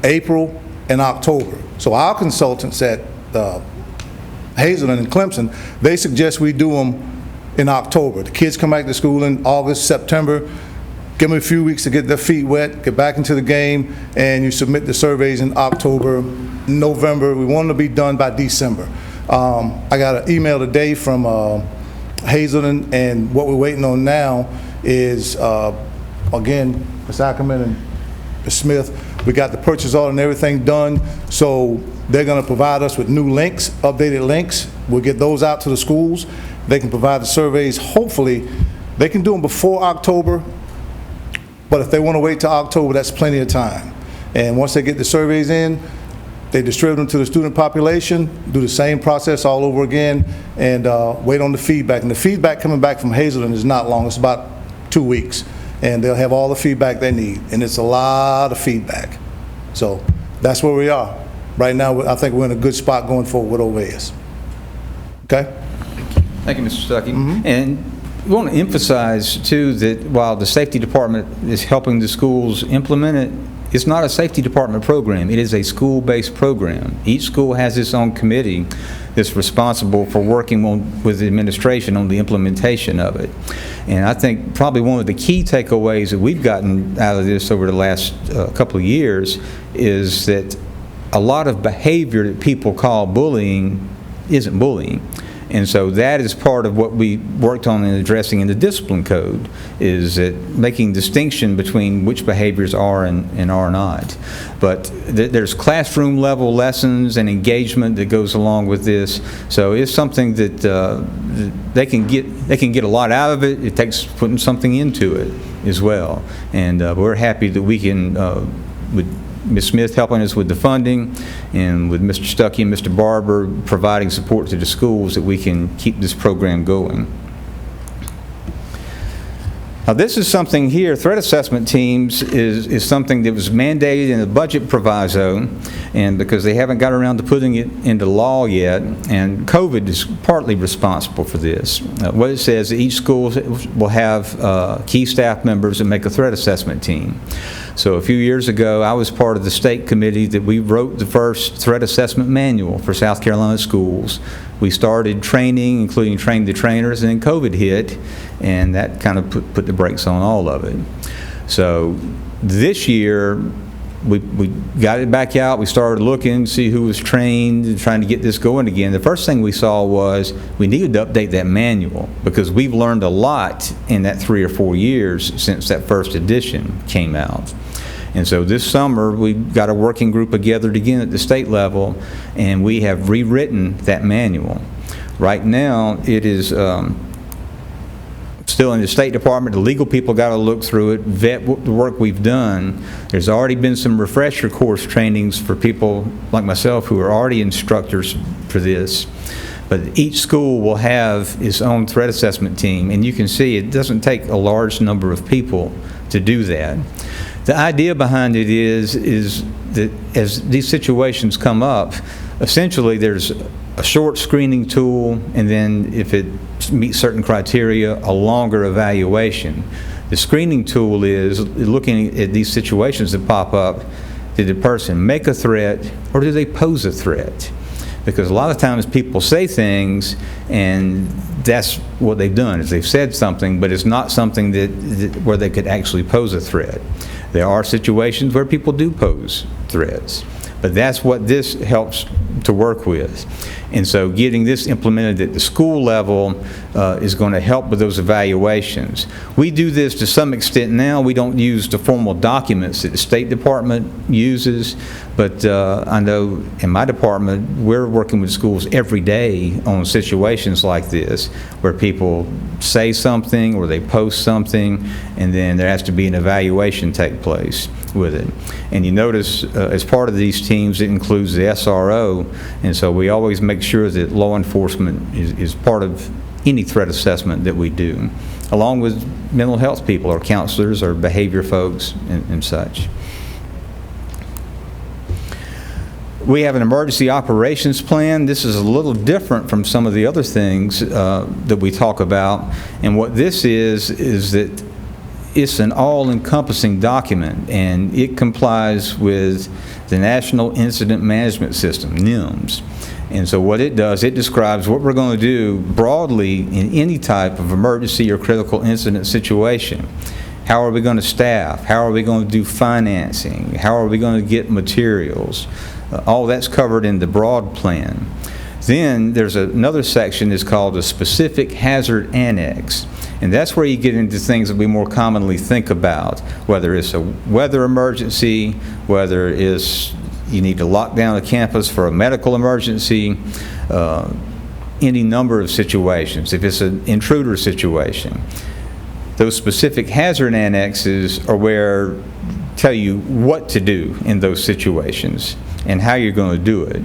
April and October. So our consultants at Hazelden and Clemson, they suggest we do them in October. The kids come back to school in August, September, give them a few weeks to get their feet wet, get back into the game, and you submit the surveys in October, November. We want them to be done by December. I got an email today from Hazelden, and what we're waiting on now is, again, Ms. Ackerman and Ms. Smith, we got the purchase order and everything done, so they're going to provide us with new links, updated links. We'll get those out to the schools. They can provide the surveys. Hopefully, they can do them before October, but if they want to wait till October, that's plenty of time. And once they get the surveys in, they distribute them to the student population, do the same process all over again, and wait on the feedback. And the feedback coming back from Hazelden is not long. It's about 2 weeks. And they'll have all the feedback they need. And it's a lot of feedback. So that's where we are. Right now, I think we're in a good spot going forward with OVAS. Okay? Thank you, Mr. Stuckey. And we want to emphasize, too, that while the Safety Department is helping the schools implement it, it's not a Safety Department program. It is a school-based program. Each school has its own committee that's responsible for working with the administration on the implementation of it. And I think probably one of the key takeaways that we've gotten out of this over the last couple of years is that a lot of behavior that people call bullying isn't bullying. And so that is part of what we worked on in addressing in the discipline code, is that making distinction between which behaviors are and are not. But there's classroom level lessons and engagement that goes along with this. So it's something that they can get a lot out of it. It takes putting something into it as well. And we're happy that we can, with Ms. Smith helping us with the funding, and with Mr. Stuckey and Mr. Barber providing support to the schools, that we can keep this program going. Now, this is something here, threat assessment teams is something that was mandated in the budget proviso, and because they haven't got around to putting it into law yet, and COVID is partly responsible for this. What it says, each school will have key staff members that make a threat assessment team. So a few years ago, I was part of the state committee that we wrote the first threat assessment manual for South Carolina schools. We started training, including train the trainers, and then COVID hit, and that kind of put the brakes on all of it. So this year, we got it back out. We started looking to see who was trained and trying to get this going again. The first thing we saw was we needed to update that manual, because we've learned a lot in that 3 or 4 years since that first edition came out. And so this summer, we got a working group gathered again at the state level, and we have rewritten that manual. Right now, it is still in the State Department. The legal people got to look through it, vet the work we've done. There's already been some refresher course trainings for people like myself who are already instructors for this. But each school will have its own threat assessment team, and you can see it doesn't take a large number of people to do that. The idea behind it is that as these situations come up, essentially there's a short screening tool, and then if it meets certain criteria, a longer evaluation. The screening tool is looking at these situations that pop up. Did the person make a threat, or do they pose a threat? Because a lot of times people say things, and that's what they've done, is they've said something, but it's not something where they could actually pose a threat. There are situations where people do pose threats, but that's what this helps to work with. And so getting this implemented at the school level is going to help with those evaluations. We do this to some extent now. We don't use the formal documents that the State Department uses, but I know in my department, we're working with schools every day on situations like this, where people say something or they post something, and then there has to be an evaluation take place with it. And you notice as part of these teams, it includes the SRO, and so we always make sure that law enforcement is part of any threat assessment that we do, along with mental health people or counselors or behavior folks and such. We have an emergency operations plan. This is a little different from some of the other things that we talk about, and what this is that it's an all-encompassing document, and it complies with the National Incident Management System, NIMS. And so what it does, it describes what we're going to do broadly in any type of emergency or critical incident situation. How are we going to staff? How are we going to do financing? How are we going to get materials? All that's covered in the broad plan. Then there's another section that's called a specific hazard annex. And that's where you get into things that we more commonly think about, whether it's a weather emergency, whether it's you need to lock down a campus for a medical emergency, any number of situations, if it's an intruder situation. Those specific hazard annexes are where tell you what to do in those situations and how you're going to do it.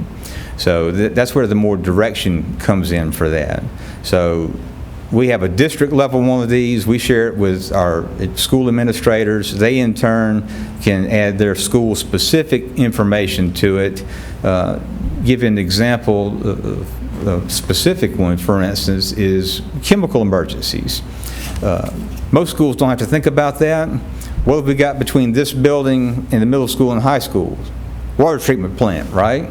So that's where the more direction comes in for that. So we have a district level one of these. We share it with our school administrators. They in turn can add their school specific information to it. Give an example, the specific one, for instance, is chemical emergencies. Most schools don't have to think about that. What have we got between this building and the middle school and high school? Water treatment plant, right?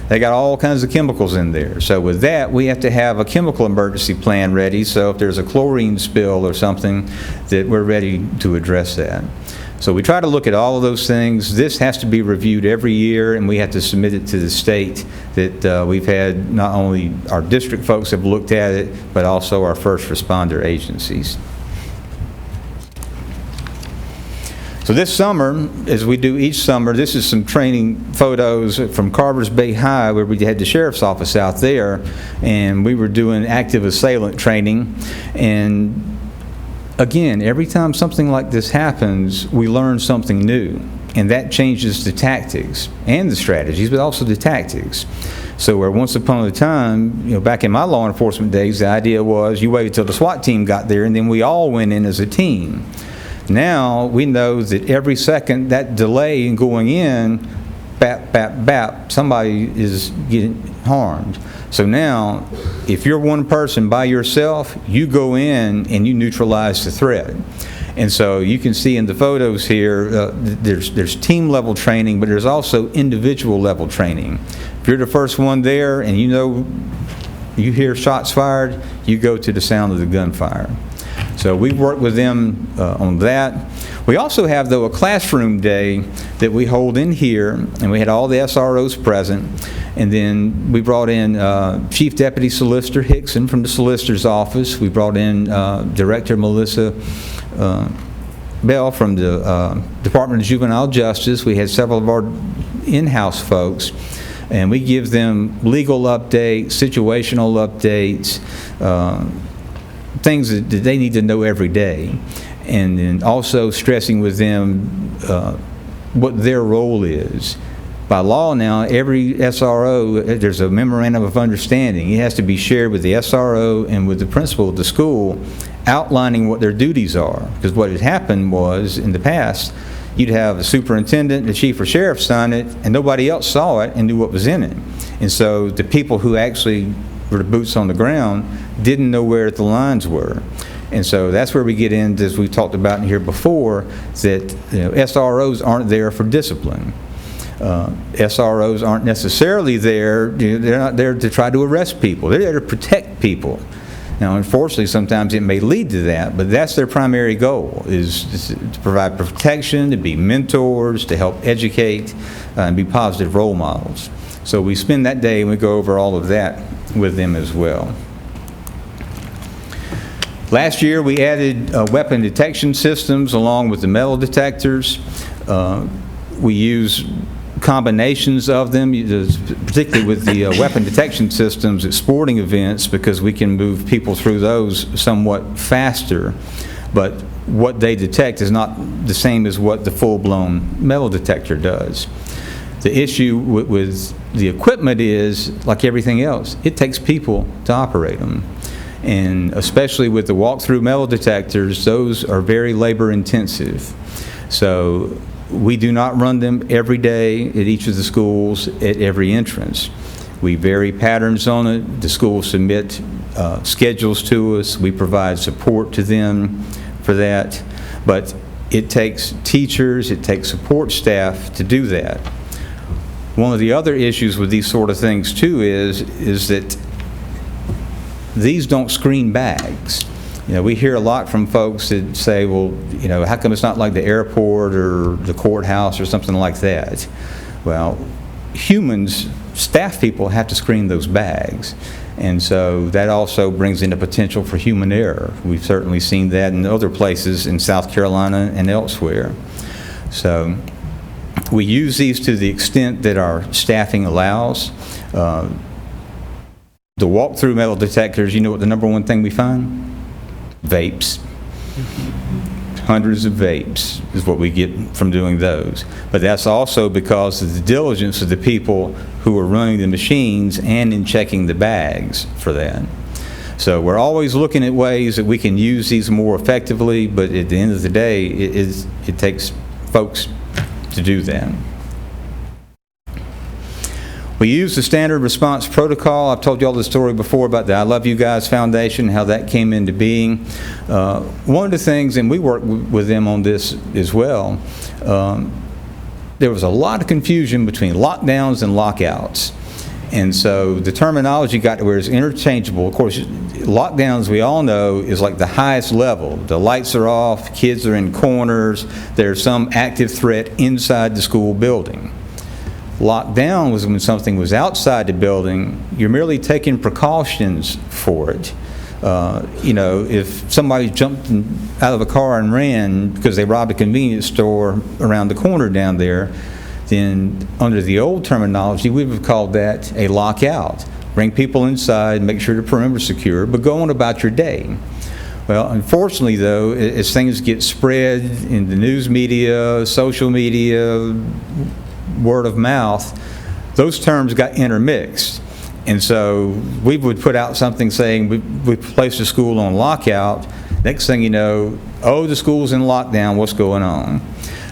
They got all kinds of chemicals in there. So with that, we have to have a chemical emergency plan ready, so if there's a chlorine spill or something, that we're ready to address that. So we try to look at all of those things. This has to be reviewed every year, and we have to submit it to the state that we've had not only our district folks have looked at it, but also our first responder agencies. So this summer, as we do each summer, this is some training photos from Carvers Bay High, where we had the sheriff's office out there, and we were doing active assailant training. And again, every time something like this happens, we learn something new, and that changes the tactics and the strategies, but also the tactics. So where once upon a time, back in my law enforcement days, the idea was you waited till the SWAT team got there, and then we all went in as a team. Now we know that every second that delay in going in, bap, bap, bap, somebody is getting harmed. So now, if you're one person by yourself, you go in and you neutralize the threat. And so you can see in the photos here, there's team level training, but there's also individual level training. If you're the first one there and you hear shots fired, you go to the sound of the gunfire. So we work with them on that. We also have, though, a classroom day that we hold in here, and we had all the SROs present. And then we brought in Chief Deputy Solicitor Hickson from the Solicitor's Office. We brought in Director Melissa Bell from the Department of Juvenile Justice. We had several of our in-house folks. And we give them legal updates, situational updates, things that they need to know every day, and then also stressing with them what their role is. By law now, every SRO, there's a memorandum of understanding. It has to be shared with the SRO and with the principal of the school, outlining what their duties are. Because what had happened was, in the past, you'd have a superintendent, the chief or sheriff sign it, and nobody else saw it and knew what was in it. And so the people who actually were the boots on the ground didn't know where the lines were. And so that's where we get into, as we talked about in here before, that SROs aren't there for discipline. SROs aren't necessarily there, they're not there to try to arrest people. They're there to protect people. Now, unfortunately, sometimes it may lead to that, but that's their primary goal, is to provide protection, to be mentors, to help educate, and be positive role models. So we spend that day and we go over all of that with them as well. Last year, we added weapon detection systems along with the metal detectors. We use combinations of them, particularly with the weapon detection systems at sporting events, because we can move people through those somewhat faster. But what they detect is not the same as what the full-blown metal detector does. The issue with the equipment is, like everything else, it takes people to operate them. And especially with the walk-through metal detectors, those are very labor-intensive. So we do not run them every day at each of the schools at every entrance. We vary patterns on it. The schools submit schedules to us. We provide support to them for that. But it takes teachers, it takes support staff to do that. One of the other issues with these sort of things too is that these don't screen bags. We hear a lot from folks that say, well, how come it's not like the airport or the courthouse or something like that? Well, humans staff people have to screen those bags. And so that also brings in the potential for human error. We've certainly seen that in other places in South Carolina and elsewhere. So we use these to the extent that our staffing allows. The walk-through metal detectors, you know what the number one thing we find? Vapes. Hundreds of vapes is what we get from doing those. But that's also because of the diligence of the people who are running the machines and in checking the bags for that. So we're always looking at ways that we can use these more effectively, but at the end of the day, it takes folks to do that. We use the standard response protocol. I've told you all the story before about the I Love You Guys Foundation, how that came into being. One of the things, and we work with them on this as well, there was a lot of confusion between lockdowns and lockouts. And so the terminology got to where it's interchangeable. Of course, lockdowns, we all know, is like the highest level. The lights are off, kids are in corners, there's some active threat inside the school building. Lockdown was when something was outside the building, you're merely taking precautions for it. You know, if somebody jumped out of a car and ran because they robbed a convenience store around the corner down there, then under the old terminology, we would have called that a lockout. Bring people inside, make sure the perimeter's secure, but go on about your day. Well, unfortunately, though, as things get spread in the news media, social media, word of mouth, those terms got intermixed. And so we would put out something saying we placed the school on lockout. Next thing you know, oh, the school's in lockdown, what's going on?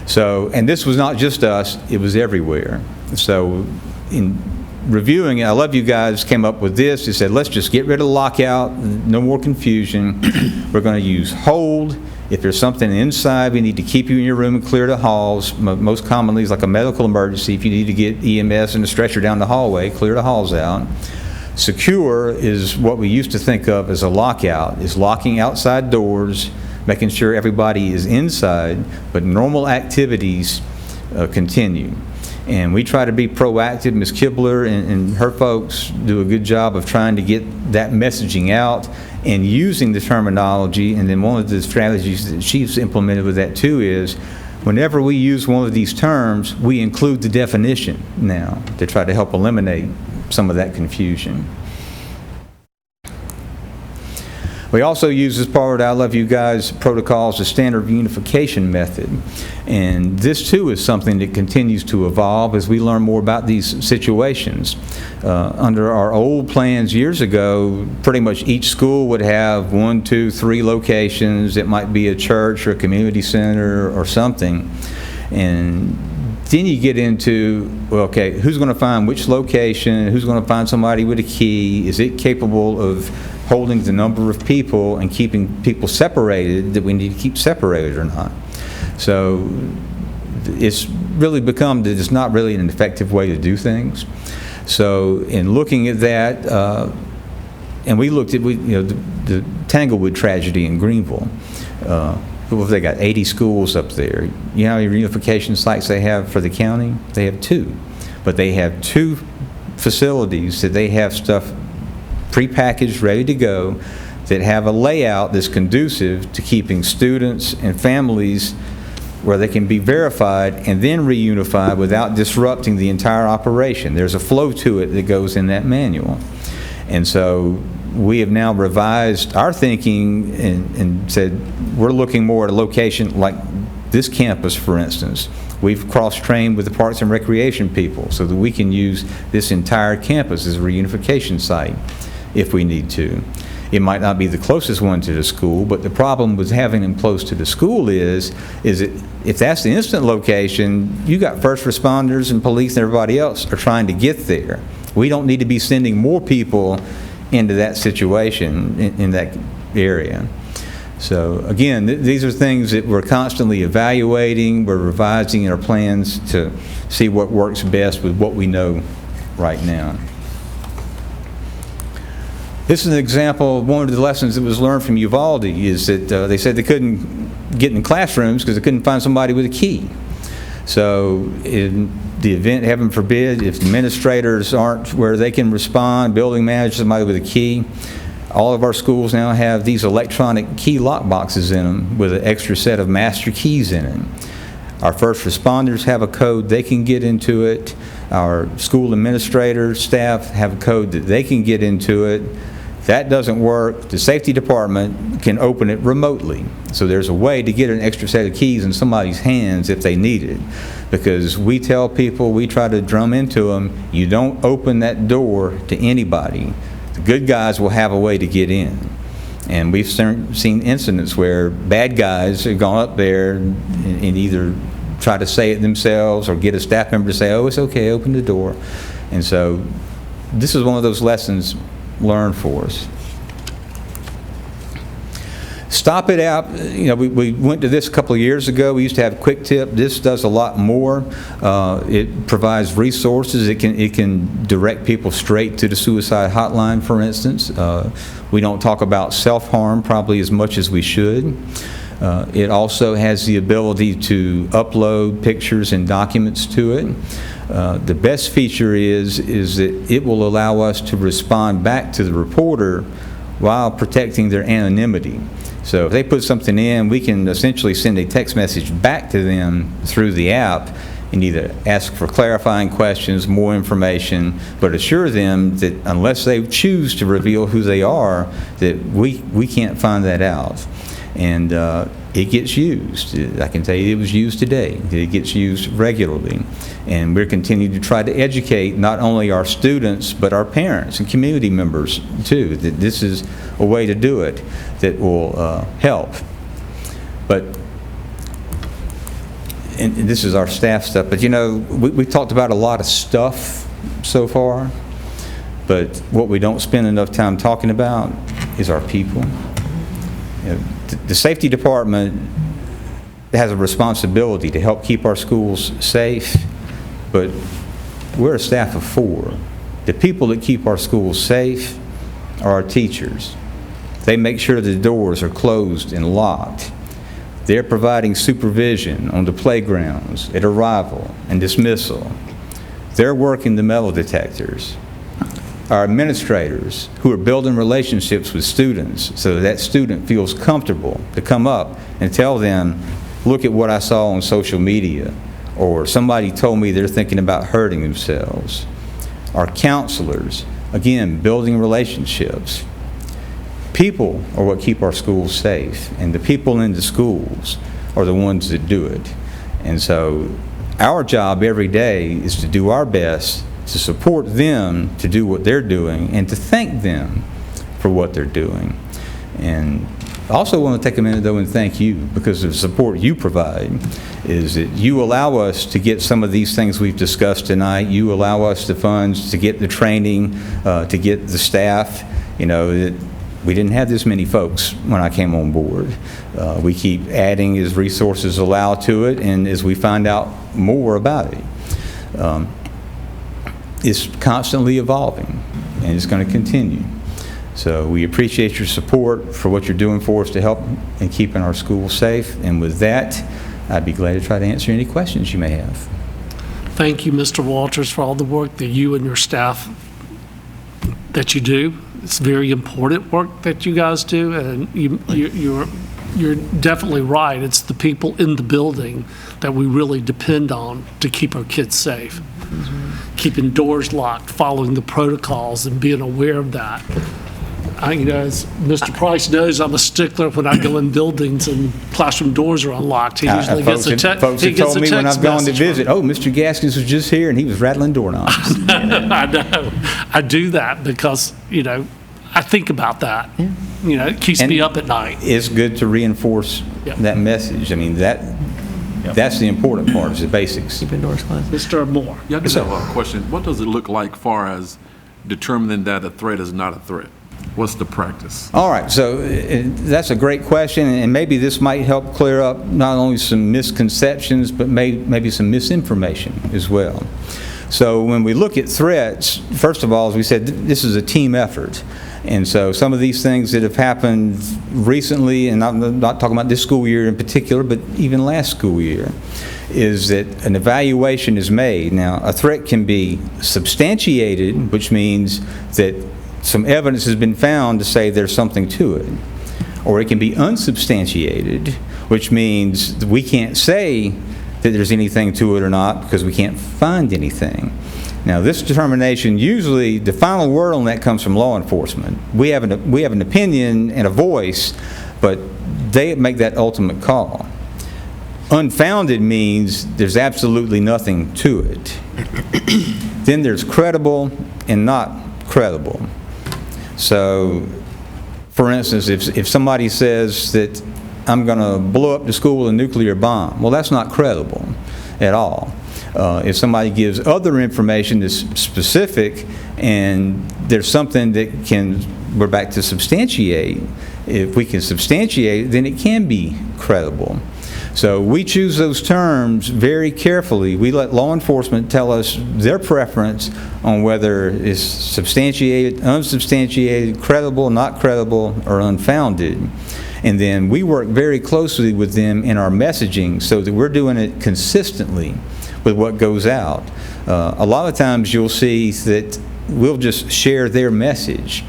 So, and this was not just us, it was everywhere. So in reviewing it, I Love You Guys came up with this. They said, let's just get rid of lockout, no more confusion. We're going to use hold. If there's something inside, we need to keep you in your room and clear the halls. Most commonly, it's like a medical emergency. If you need to get EMS and a stretcher down the hallway, clear the halls out. Secure is what we used to think of as a lockout, is locking outside doors, making sure everybody is inside, but normal activities continue. And we try to be proactive. Ms. Kibler and her folks do a good job of trying to get that messaging out and using the terminology. And then one of the strategies that she's implemented with that too is whenever we use one of these terms, we include the definition now to try to help eliminate some of that confusion. We also use as part of I Love You Guys protocols the standard unification method. And this too is something that continues to evolve as we learn more about these situations. Under our old plans years ago, pretty much each school would have 1, 2, 3 locations. It might be a church or a community center or something. And then you get into, well, okay, who's going to find which location? Who's going to find somebody with a key? Is it capable of holding the number of people and keeping people separated that we need to keep separated or not? So it's really become that it's not really an effective way to do things. So in looking at that, and we looked at the Tanglewood tragedy in Greenville. They got 80 schools up there. You know how many reunification sites they have for the county? They have 2. But they have 2 facilities that they have stuff prepackaged, ready to go, that have a layout that's conducive to keeping students and families where they can be verified and then reunified without disrupting the entire operation. There's a flow to it that goes in that manual. And so we have now revised our thinking and said we're looking more at a location like this campus, for instance. We've cross-trained with the Parks and Recreation people so that we can use this entire campus as a reunification site if we need to. It might not be the closest one to the school, but the problem with having them close to the school is that if that's the instant location, you got first responders and police and everybody else are trying to get there. We don't need to be sending more people into that situation in that area. So again, these are things that we're constantly evaluating. We're revising our plans to see what works best with what we know right now. This is an example of one of the lessons that was learned from Uvalde is that they said they couldn't get in classrooms because they couldn't find somebody with a key. So in the event, heaven forbid, if administrators aren't where they can respond, building managers, somebody with a key, all of our schools now have these electronic key lock boxes in them with an extra set of master keys in it. Our first responders have a code, they can get into it. Our school administrators, staff have a code that they can get into it. If that doesn't work, the safety department can open it remotely. So there's a way to get an extra set of keys in somebody's hands if they need it. Because we tell people, we try to drum into them, you don't open that door to anybody. The good guys will have a way to get in. And we've seen incidents where bad guys have gone up there and either try to say it themselves or get a staff member to say, oh, it's okay, open the door. And so this is one of those lessons learned for us. Stop it out. You know, we went to this a couple of years ago. We used to have Quick Tip. This does a lot more. It provides resources. It can direct people straight to the suicide hotline, for instance. We don't talk about self-harm probably as much as we should. It also has the ability to upload pictures and documents to it. The best feature is that it will allow us to respond back to the reporter while protecting their anonymity. So if they put something in, we can essentially send a text message back to them through the app and either ask for clarifying questions, more information, but assure them that unless they choose to reveal who they are, that we can't find that out. And it gets used. I can tell you it was used today. It gets used regularly. And we're continuing to try to educate not only our students, but our parents and community members too, that this is a way to do it that will help. But, and this is our staff stuff, but you know, we talked about a lot of stuff so far, but what we don't spend enough time talking about is our people. You know, the safety department has a responsibility to help keep our schools safe, but we're a staff of 4. The people that keep our schools safe are our teachers. They make sure the doors are closed and locked. They're providing supervision on the playgrounds at arrival and dismissal. They're working the metal detectors. Our administrators who are building relationships with students so that student feels comfortable to come up and tell them, look at what I saw on social media, or somebody told me they're thinking about hurting themselves. Our counselors, again, building relationships. People are what keep our schools safe, and the people in the schools are the ones that do it. And so our job every day is to do our best to support them to do what they're doing and to thank them for what they're doing. And I also want to take a minute though and thank you, because of the support you provide is that you allow us to get some of these things we've discussed tonight. You allow us the funds to get the training, to get the staff. You know, we didn't have this many folks when I came on board. We keep adding as resources allow to it and as we find out more about it. It's constantly evolving, and it's going to continue. So we appreciate your support for what you're doing for us to help in keeping our schools safe. And with that, I'd be glad to try to answer any questions you may have. Thank you, Mr. Walters, for all the work that you and your staff that you do. It's very important work that you guys do, and you're definitely right. It's the people in the building that we really depend on to keep our kids safe. Keeping doors locked, following the protocols, and being aware of that. You know, as Mr. Price knows, I'm a stickler when I go in buildings and classroom doors are unlocked. He usually gets a text. Folks have told me when I've gone to visit, oh, Mr. Gaskins was just here and he was rattling doorknobs. I know. I do that because, you know, I think about that. Yeah. You know, it keeps me up at night. It's good to reinforce that message. I mean, that's the important part, is the basics. Keeping doors closed. Mr. Moore. Yeah, I just have a question. What does it look like far as determining that a threat is not a threat? What's the practice? All right, so that's a great question, and maybe this might help clear up not only some misconceptions, but maybe some misinformation as well. So when we look at threats, first of all, as we said, this is a team effort. And so some of these things that have happened recently, and I'm not talking about this school year in particular, but even last school year, is that an evaluation is made. Now, a threat can be substantiated, which means that some evidence has been found to say there's something to it. Or it can be unsubstantiated, which means we can't say that there's anything to it or not because we can't find anything. Now, this determination, usually the final word on that comes from law enforcement. We have an opinion and a voice, but they make that ultimate call. Unfounded means there's absolutely nothing to it. Then there's credible and not credible. So, for instance, if somebody says that I'm going to blow up the school with a nuclear bomb, well, that's not credible at all. If somebody gives other information that's specific and there's something that we're back to substantiate. If we can substantiate it, then it can be credible. So we choose those terms very carefully. We let law enforcement tell us their preference on whether it's substantiated, unsubstantiated, credible, not credible, or unfounded. And then we work very closely with them in our messaging so that we're doing it consistently with what goes out. A lot of times you'll see that we'll just share their message.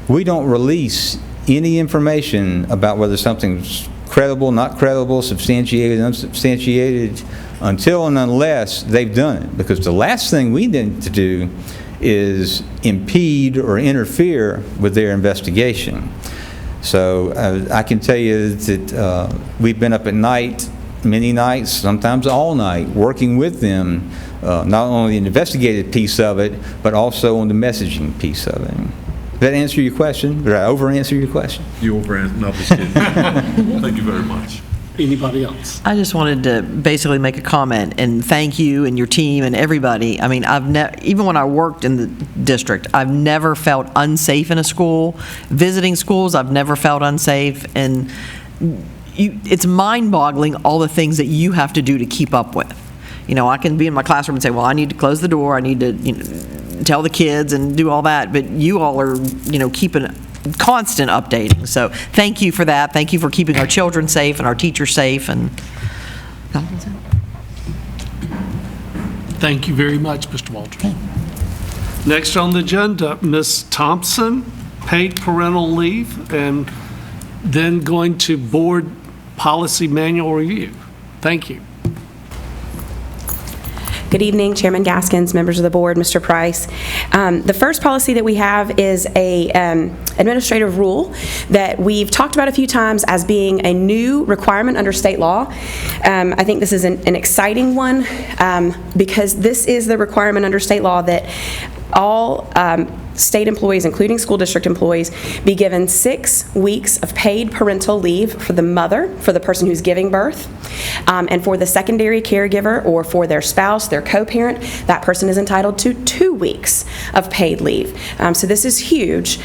We don't release any information about whether something's credible, not credible, substantiated, unsubstantiated, until and unless they've done it. Because the last thing we need to do is impede or interfere with their investigation. So I can tell you that we've been up at night, many nights, sometimes all night, working with them, not only the investigative piece of it, but also on the messaging piece of it. Did that answer your question? Did I over-answer your question? You over-answered. No, just kidding. Thank you very much. Anybody else? I just wanted to basically make a comment and thank you and your team and everybody. I mean, even when I worked in the district, I've never felt unsafe in a school. Visiting schools, I've never felt unsafe. And it's mind-boggling all the things that you have to do to keep up with. You know, I can be in my classroom and say, well, I need to close the door, I need to, tell the kids and do all that, but you all are, keeping constant updating. So thank you for that. Thank you for keeping our children safe and our teachers safe. And Thank you very much, Mr. Walters. Next on the agenda, Ms. Thompson, paid parental leave, and then going to board policy manual review. Thank you. Good evening, Chairman Gaskins, members of the board, Mr. Price. The first policy that we have is a administrative rule that we've talked about a few times as being a new requirement under state law. I think this is an exciting one because this is the requirement under state law that all state employees, including school district employees, be given 6 weeks of paid parental leave for the mother, for the person who's giving birth, and for the secondary caregiver or for their spouse, their co-parent, that person is entitled to 2 weeks of paid leave. So this is huge,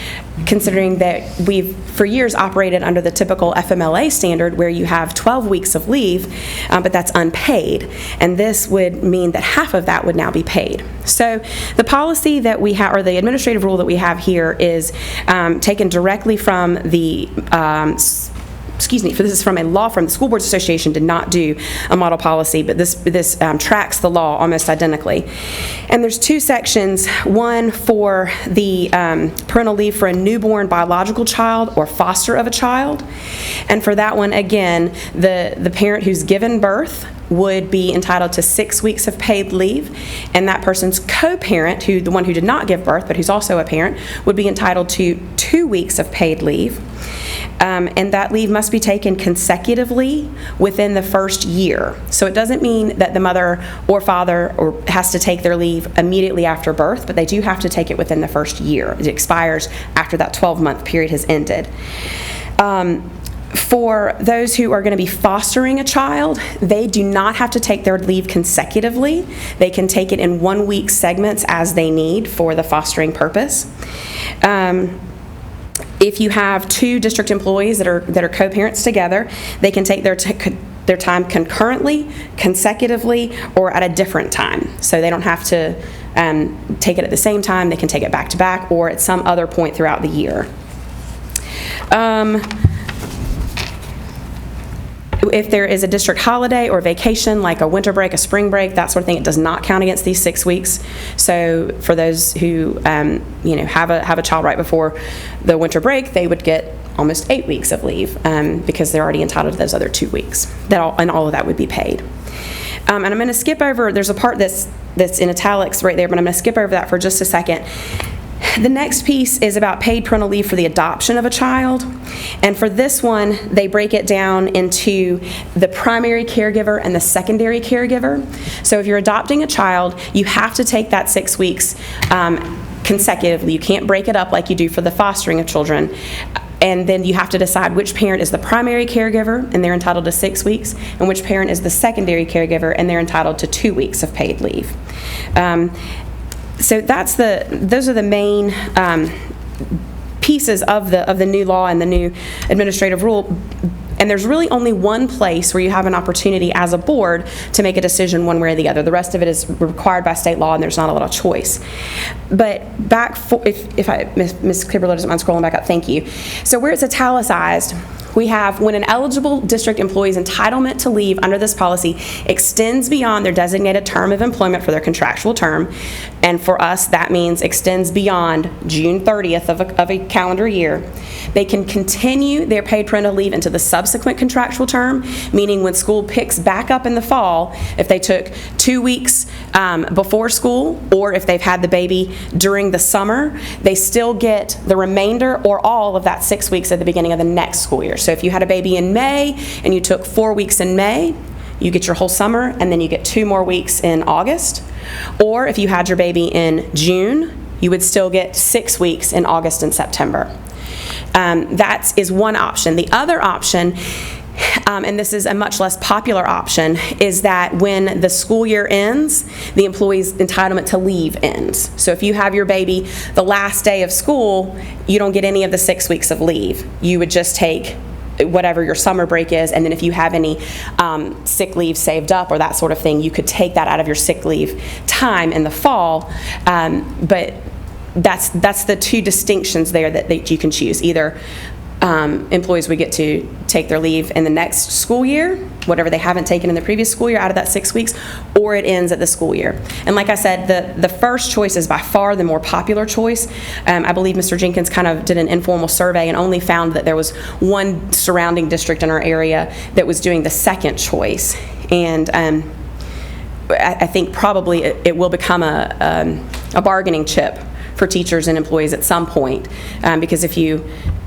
considering that we've for years operated under the typical FMLA standard where you have 12 weeks of leave, but that's unpaid. And this would mean that half of that would now be paid. So the policy that we have, or the administrative rule that we have here, is taken directly from the this is from a law firm. The School Boards Association did not do a model policy, but this tracks the law almost identically. And there's 2 sections, one for the parental leave for a newborn biological child or foster of a child. And for that one, again, the parent who's given birth would be entitled to 6 weeks of paid leave, and that person's co-parent, the one who did not give birth but who's also a parent, would be entitled to 2 weeks of paid leave. And that leave must be taken consecutively within the first year. So it doesn't mean that the mother or father has to take their leave immediately after birth, but they do have to take it within the first year. It expires after that 12-month period has ended. For those who are going to be fostering a child, they do not have to take their leave consecutively. They can take it in 1-week segments as they need for the fostering purpose. If you have 2 district employees that are co-parents together, they can take their time concurrently, consecutively, or at a different time. So they don't have to take it at the same time. They can take it back to back or at some other point throughout the year. If there is a district holiday or vacation, like a winter break, a spring break, that sort of thing, it does not count against these 6 weeks. So for those who, have a child right before the winter break, they would get almost 8 weeks of leave because they're already entitled to those other 2 weeks. And all of that would be paid. And I'm going to skip over, there's a part that's in italics right there, but I'm going to skip over that for just a second. The next piece is about paid parental leave for the adoption of a child. And for this one, they break it down into the primary caregiver and the secondary caregiver. So if you're adopting a child, you have to take that 6 weeks consecutively. You can't break it up like you do for the fostering of children. And then you have to decide which parent is the primary caregiver, and they're entitled to 6 weeks, and which parent is the secondary caregiver, and they're entitled to 2 weeks of paid leave. So those are the main pieces of the new law and the new administrative rule. And there's really only one place where you have an opportunity as a board to make a decision one way or the other. The rest of it is required by state law, and there's not a lot of choice. But if Ms. Kibberler doesn't mind scrolling back up, thank you. So where it's italicized, we have when an eligible district employee's entitlement to leave under this policy extends beyond their designated term of employment for their contractual term, and for us that means extends beyond June 30th of a calendar year, they can continue their paid parental leave into the subsequent contractual term, meaning when school picks back up in the fall, if they took 2 weeks before school, or if they've had the baby during the summer, they still get the remainder or all of that 6 weeks at the beginning of the next school year. So if you had a baby in May and you took 4 weeks in May, you get your whole summer, and then you get 2 more weeks in August. Or if you had your baby in June, you would still get 6 weeks in August and September. That is one option. The other option, and this is a much less popular option, is that when the school year ends, the employee's entitlement to leave ends. So if you have your baby the last day of school, you don't get any of the 6 weeks of leave. You would just take whatever your summer break is, and then if you have any sick leave saved up or that sort of thing, you could take that out of your sick leave time in the fall. But that's the two distinctions there that you can choose. Either employees would get to take their leave in the next school year, whatever they haven't taken in the previous school year out of that 6 weeks, or it ends at the school year. And like I said, the first choice is by far the more popular choice. I believe Mr. Jenkins kind of did an informal survey and only found that there was one surrounding district in our area that was doing the second choice. And I think probably it will become a bargaining chip for teachers and employees at some point, because if you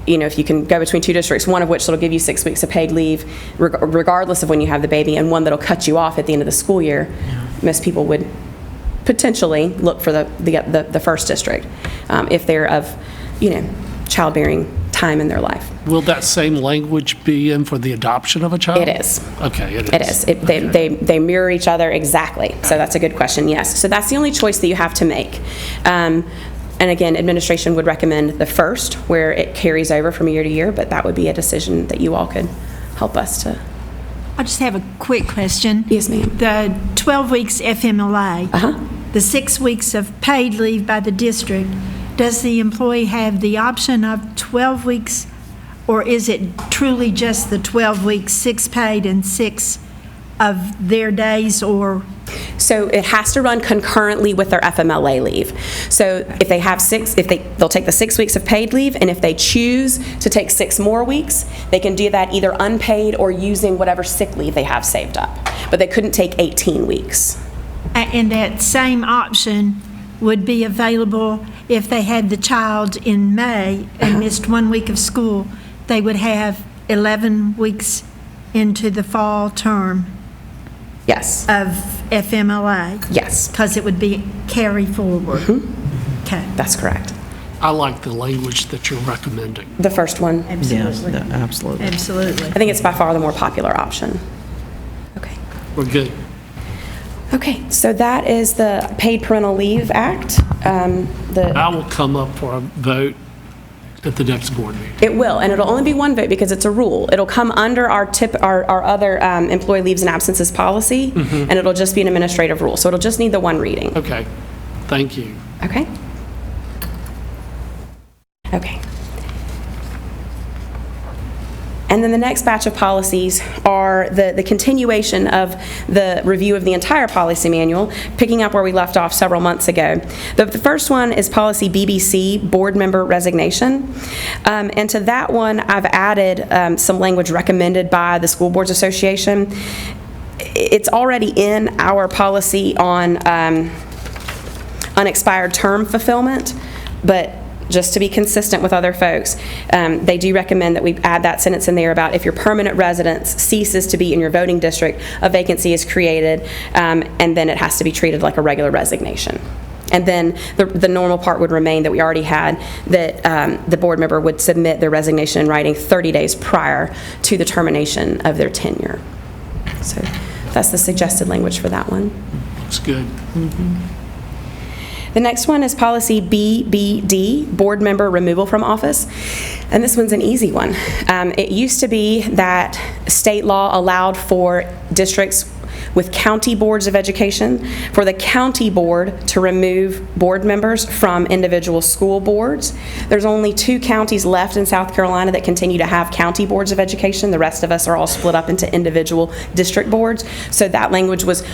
can go between 2 districts, one of which will give you 6 weeks of paid leave regardless of when you have the baby, and one that'll cut you off at the end of the school year, most people would potentially look for the first district if they're of childbearing time in their life. Will that same language be in for the adoption of a child? It is. Okay, it is. It is. They mirror each other exactly. So that's a good question, yes. So that's the only choice that you have to make. And again, administration would recommend the first, where it carries over from year to year, but that would be a decision that you all could help us to. I just have a quick question. Yes, ma'am. The 12 weeks FMLA, the 6 weeks of paid leave by the district, does the employee have the option of 12 weeks, or is it truly just the 12 weeks, 6 paid and 6 of their days, or? So it has to run concurrently with their FMLA leave. So if they have 6, they'll take the 6 weeks of paid leave, and if they choose to take 6 more weeks, they can do that either unpaid or using whatever sick leave they have saved up. But they couldn't take 18 weeks. And that same option would be available if they had the child in May and missed 1 week of school. They would have 11 weeks into the fall term. Yes. Of FMLA. Yes. Because it would be carry forward. Okay. That's correct. I like the language that you're recommending. The first one? Absolutely. Yes, absolutely. Absolutely. I think it's by far the more popular option. Okay. We're good. Okay, so that is the Paid Parental Leave Act. I will come up for a vote at the next board meeting. It will, and it'll only be one vote because it's a rule. It'll come under our other employee leaves and absences policy, and it'll just be an administrative rule. So it'll just need the one reading. Okay, thank you. Okay. And then the next batch of policies are the continuation of the review of the entire policy manual, picking up where we left off several months ago. The first one is policy BBC, board member resignation. And to that one, I've added some language recommended by the School Boards Association. It's already in our policy on unexpired term fulfillment, but just to be consistent with other folks, they do recommend that we add that sentence in there about if your permanent residence ceases to be in your voting district, a vacancy is created, and then it has to be treated like a regular resignation. And then the normal part would remain that we already had, that the board member would submit their resignation in writing 30 days prior to the termination of their tenure. So that's the suggested language for that one. Looks good. The next one is policy BBD, board member removal from office. And this one's an easy one. It used to be that state law allowed for districts with county boards of education for the county board to remove board members from individual school boards. There's only 2 counties left in South Carolina that continue to have county boards of education. The rest of us are all split up into individual district boards. So that language was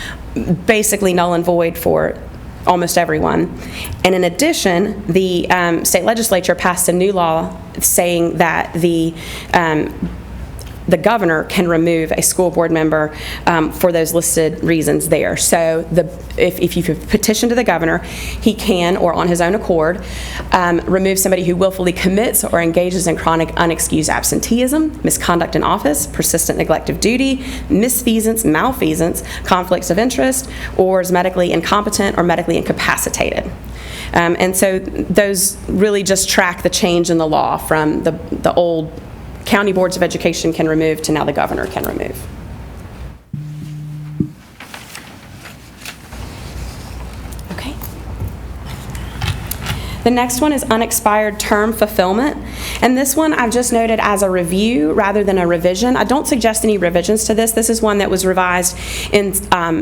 basically null and void for almost everyone. And in addition, the state legislature passed a new law saying that the governor can remove a school board member for those listed reasons there. So if you petition to the governor, he can, or on his own accord, remove somebody who willfully commits or engages in chronic unexcused absenteeism, misconduct in office, persistent neglect of duty, misfeasance, malfeasance, conflicts of interest, or is medically incompetent or medically incapacitated. And so those really just track the change in the law from the old county boards of education can remove to now the governor can remove. Okay. The next one is unexpired term fulfillment. And this one I've just noted as a review rather than a revision. I don't suggest any revisions to this. This is one that was revised in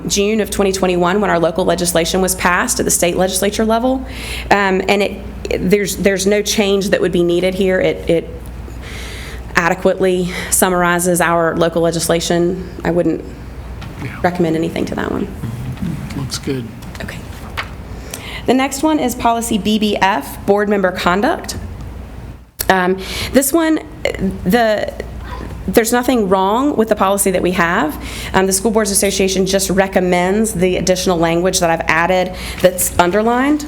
June of 2021 when our local legislation was passed at the state legislature level. And there's no change that would be needed here. It adequately summarizes our local legislation. I wouldn't recommend anything to that one. Looks good. Okay. The next one is policy BBF, board member conduct. This one, there's nothing wrong with the policy that we have. The School Boards Association just recommends the additional language that I've added that's underlined.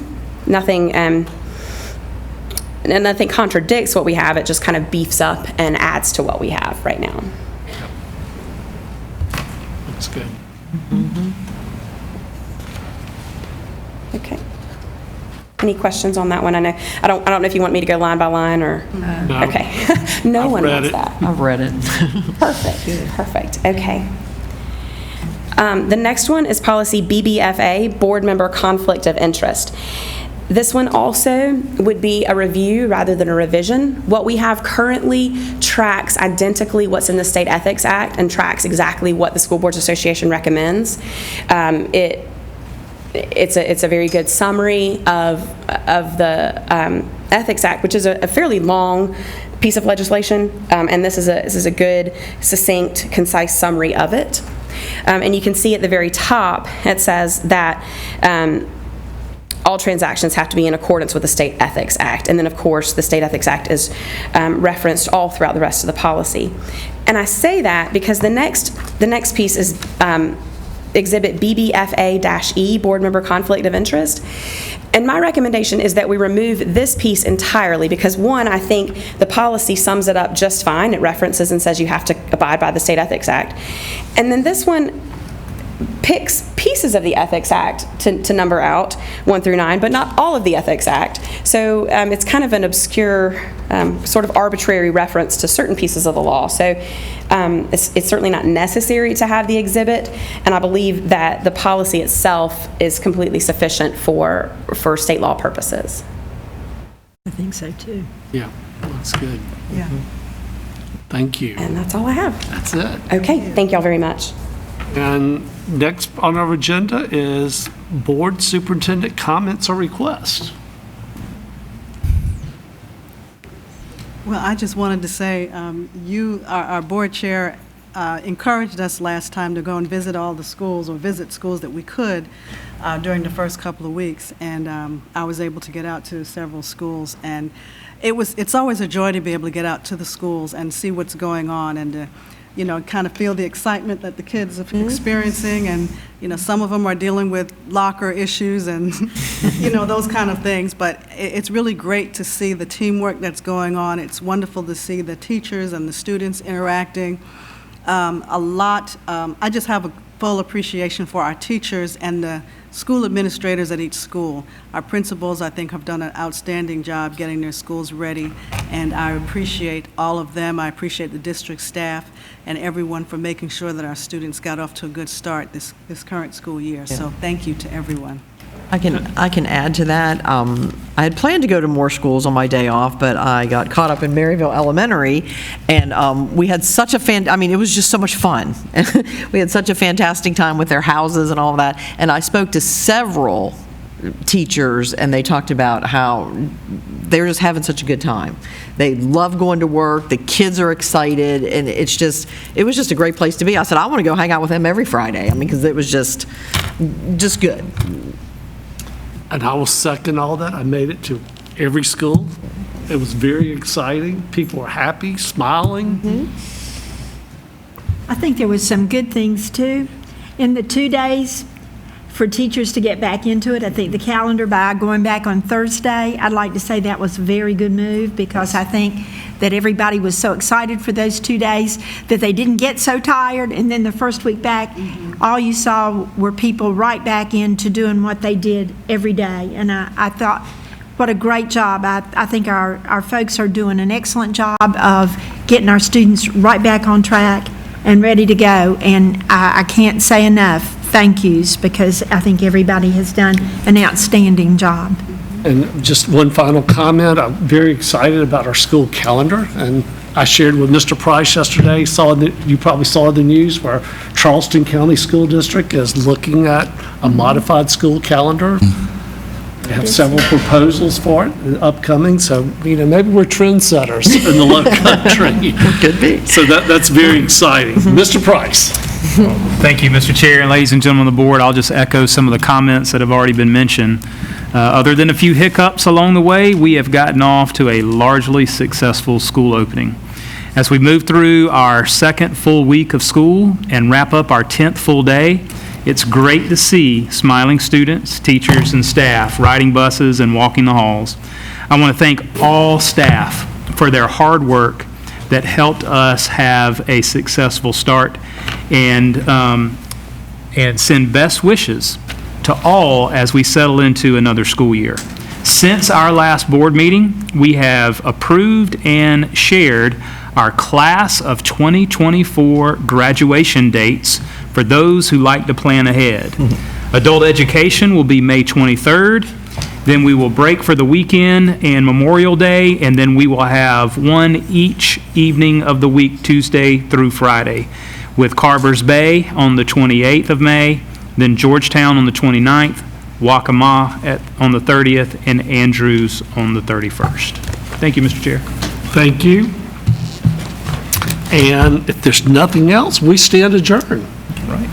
Nothing and nothing contradicts what we have. It just kind of beefs up and adds to what we have right now. Looks good. Okay. Any questions on that one? I don't know if you want me to go line by line or. No. Okay. No one wants that. I've read it. Perfect. Okay. The next one is policy BBFA, board member conflict of interest. This one also would be a review rather than a revision. What we have currently tracks identically what's in the State Ethics Act and tracks exactly what the School Boards Association recommends. It's a very good summary of the Ethics Act, which is a fairly long piece of legislation, and this is a good, succinct, concise summary of it. And you can see at the very top, it says that all transactions have to be in accordance with the State Ethics Act. And then, of course, the State Ethics Act is referenced all throughout the rest of the policy. And I say that because the next piece is Exhibit BBFA-E, Board Member Conflict of Interest. And my recommendation is that we remove this piece entirely because, one, I think the policy sums it up just fine. It references and says you have to abide by the State Ethics Act. And then this one picks pieces of the Ethics Act to number out 1 through 9, but not all of the Ethics Act. So it's kind of an obscure, sort of arbitrary reference to certain pieces of the law. So it's certainly not necessary to have the exhibit, and I believe that the policy itself is completely sufficient for state law purposes. I think so too. Yeah, looks good. Yeah. Thank you. And that's all I have. That's it. Okay, thank y'all very much. And next on our agenda is Board Superintendent comments or requests. Well, I just wanted to say, our board chair, encouraged us last time to go and visit all the schools, or visit schools that we could during the first couple of weeks, and I was able to get out to several schools, and it's always a joy to be able to get out to the schools and see what's going on, and to, kind of feel the excitement that the kids are experiencing, and, some of them are dealing with locker issues and, those kind of things, but it's really great to see the teamwork that's going on. It's wonderful to see the teachers and the students interacting. I just have a full appreciation for our teachers and the school administrators at each school. Our principals, I think, have done an outstanding job getting their schools ready, and I appreciate all of them. I appreciate the district staff and everyone for making sure that our students got off to a good start this current school year. So thank you to everyone. I can add to that. I had planned to go to more schools on my day off, but I got caught up in Maryville Elementary, and we had such a it was just so much fun. We had such a fantastic time with their houses and all of that, and I spoke to several teachers, and they talked about how they're just having such a good time. They love going to work, the kids are excited, and it was just a great place to be. I said, I want to go hang out with them every Friday, because it was just good. And I will second all that. I made it to every school. It was very exciting. People were happy, smiling. I think there was some good things too. In the 2 days for teachers to get back into it, I think the calendar by going back on Thursday, I'd like to say that was a very good move, because I think that everybody was so excited for those 2 days that they didn't get so tired. And then the first week back, all you saw were people right back into doing what they did every day. And I thought, what a great job. I think our folks are doing an excellent job of getting our students right back on track and ready to go. And I can't say enough thank yous, because I think everybody has done an outstanding job. And just one final comment, I'm very excited about our school calendar, and I shared with Mr. Price yesterday, you probably saw the news where Charleston County School District is looking at a modified school calendar. They have several proposals for it upcoming, so maybe we're trendsetters in the low country. Could be. So that's very exciting. Mr. Price. Thank you, Mr. Chair, and ladies and gentlemen of the board. I'll just echo some of the comments that have already been mentioned. Other than a few hiccups along the way, we have gotten off to a largely successful school opening. As we move through our second full week of school and wrap up our 10th full day, it's great to see smiling students, teachers, and staff riding buses and walking the halls. I want to thank all staff for their hard work that helped us have a successful start, and send best wishes to all as we settle into another school year. Since our last board meeting, we have approved and shared our class of 2024 graduation dates for those who like to plan ahead. Adult education will be May 23rd. Then we will break for the weekend and Memorial Day, and then we will have one each evening of the week, Tuesday through Friday, with Carver's Bay on the 28th of May, then Georgetown on the 29th, Waccamaw on the 30th, and Andrews on the 31st. Thank you, Mr. Chair. Thank you. And if there's nothing else, we stand adjourned. Right.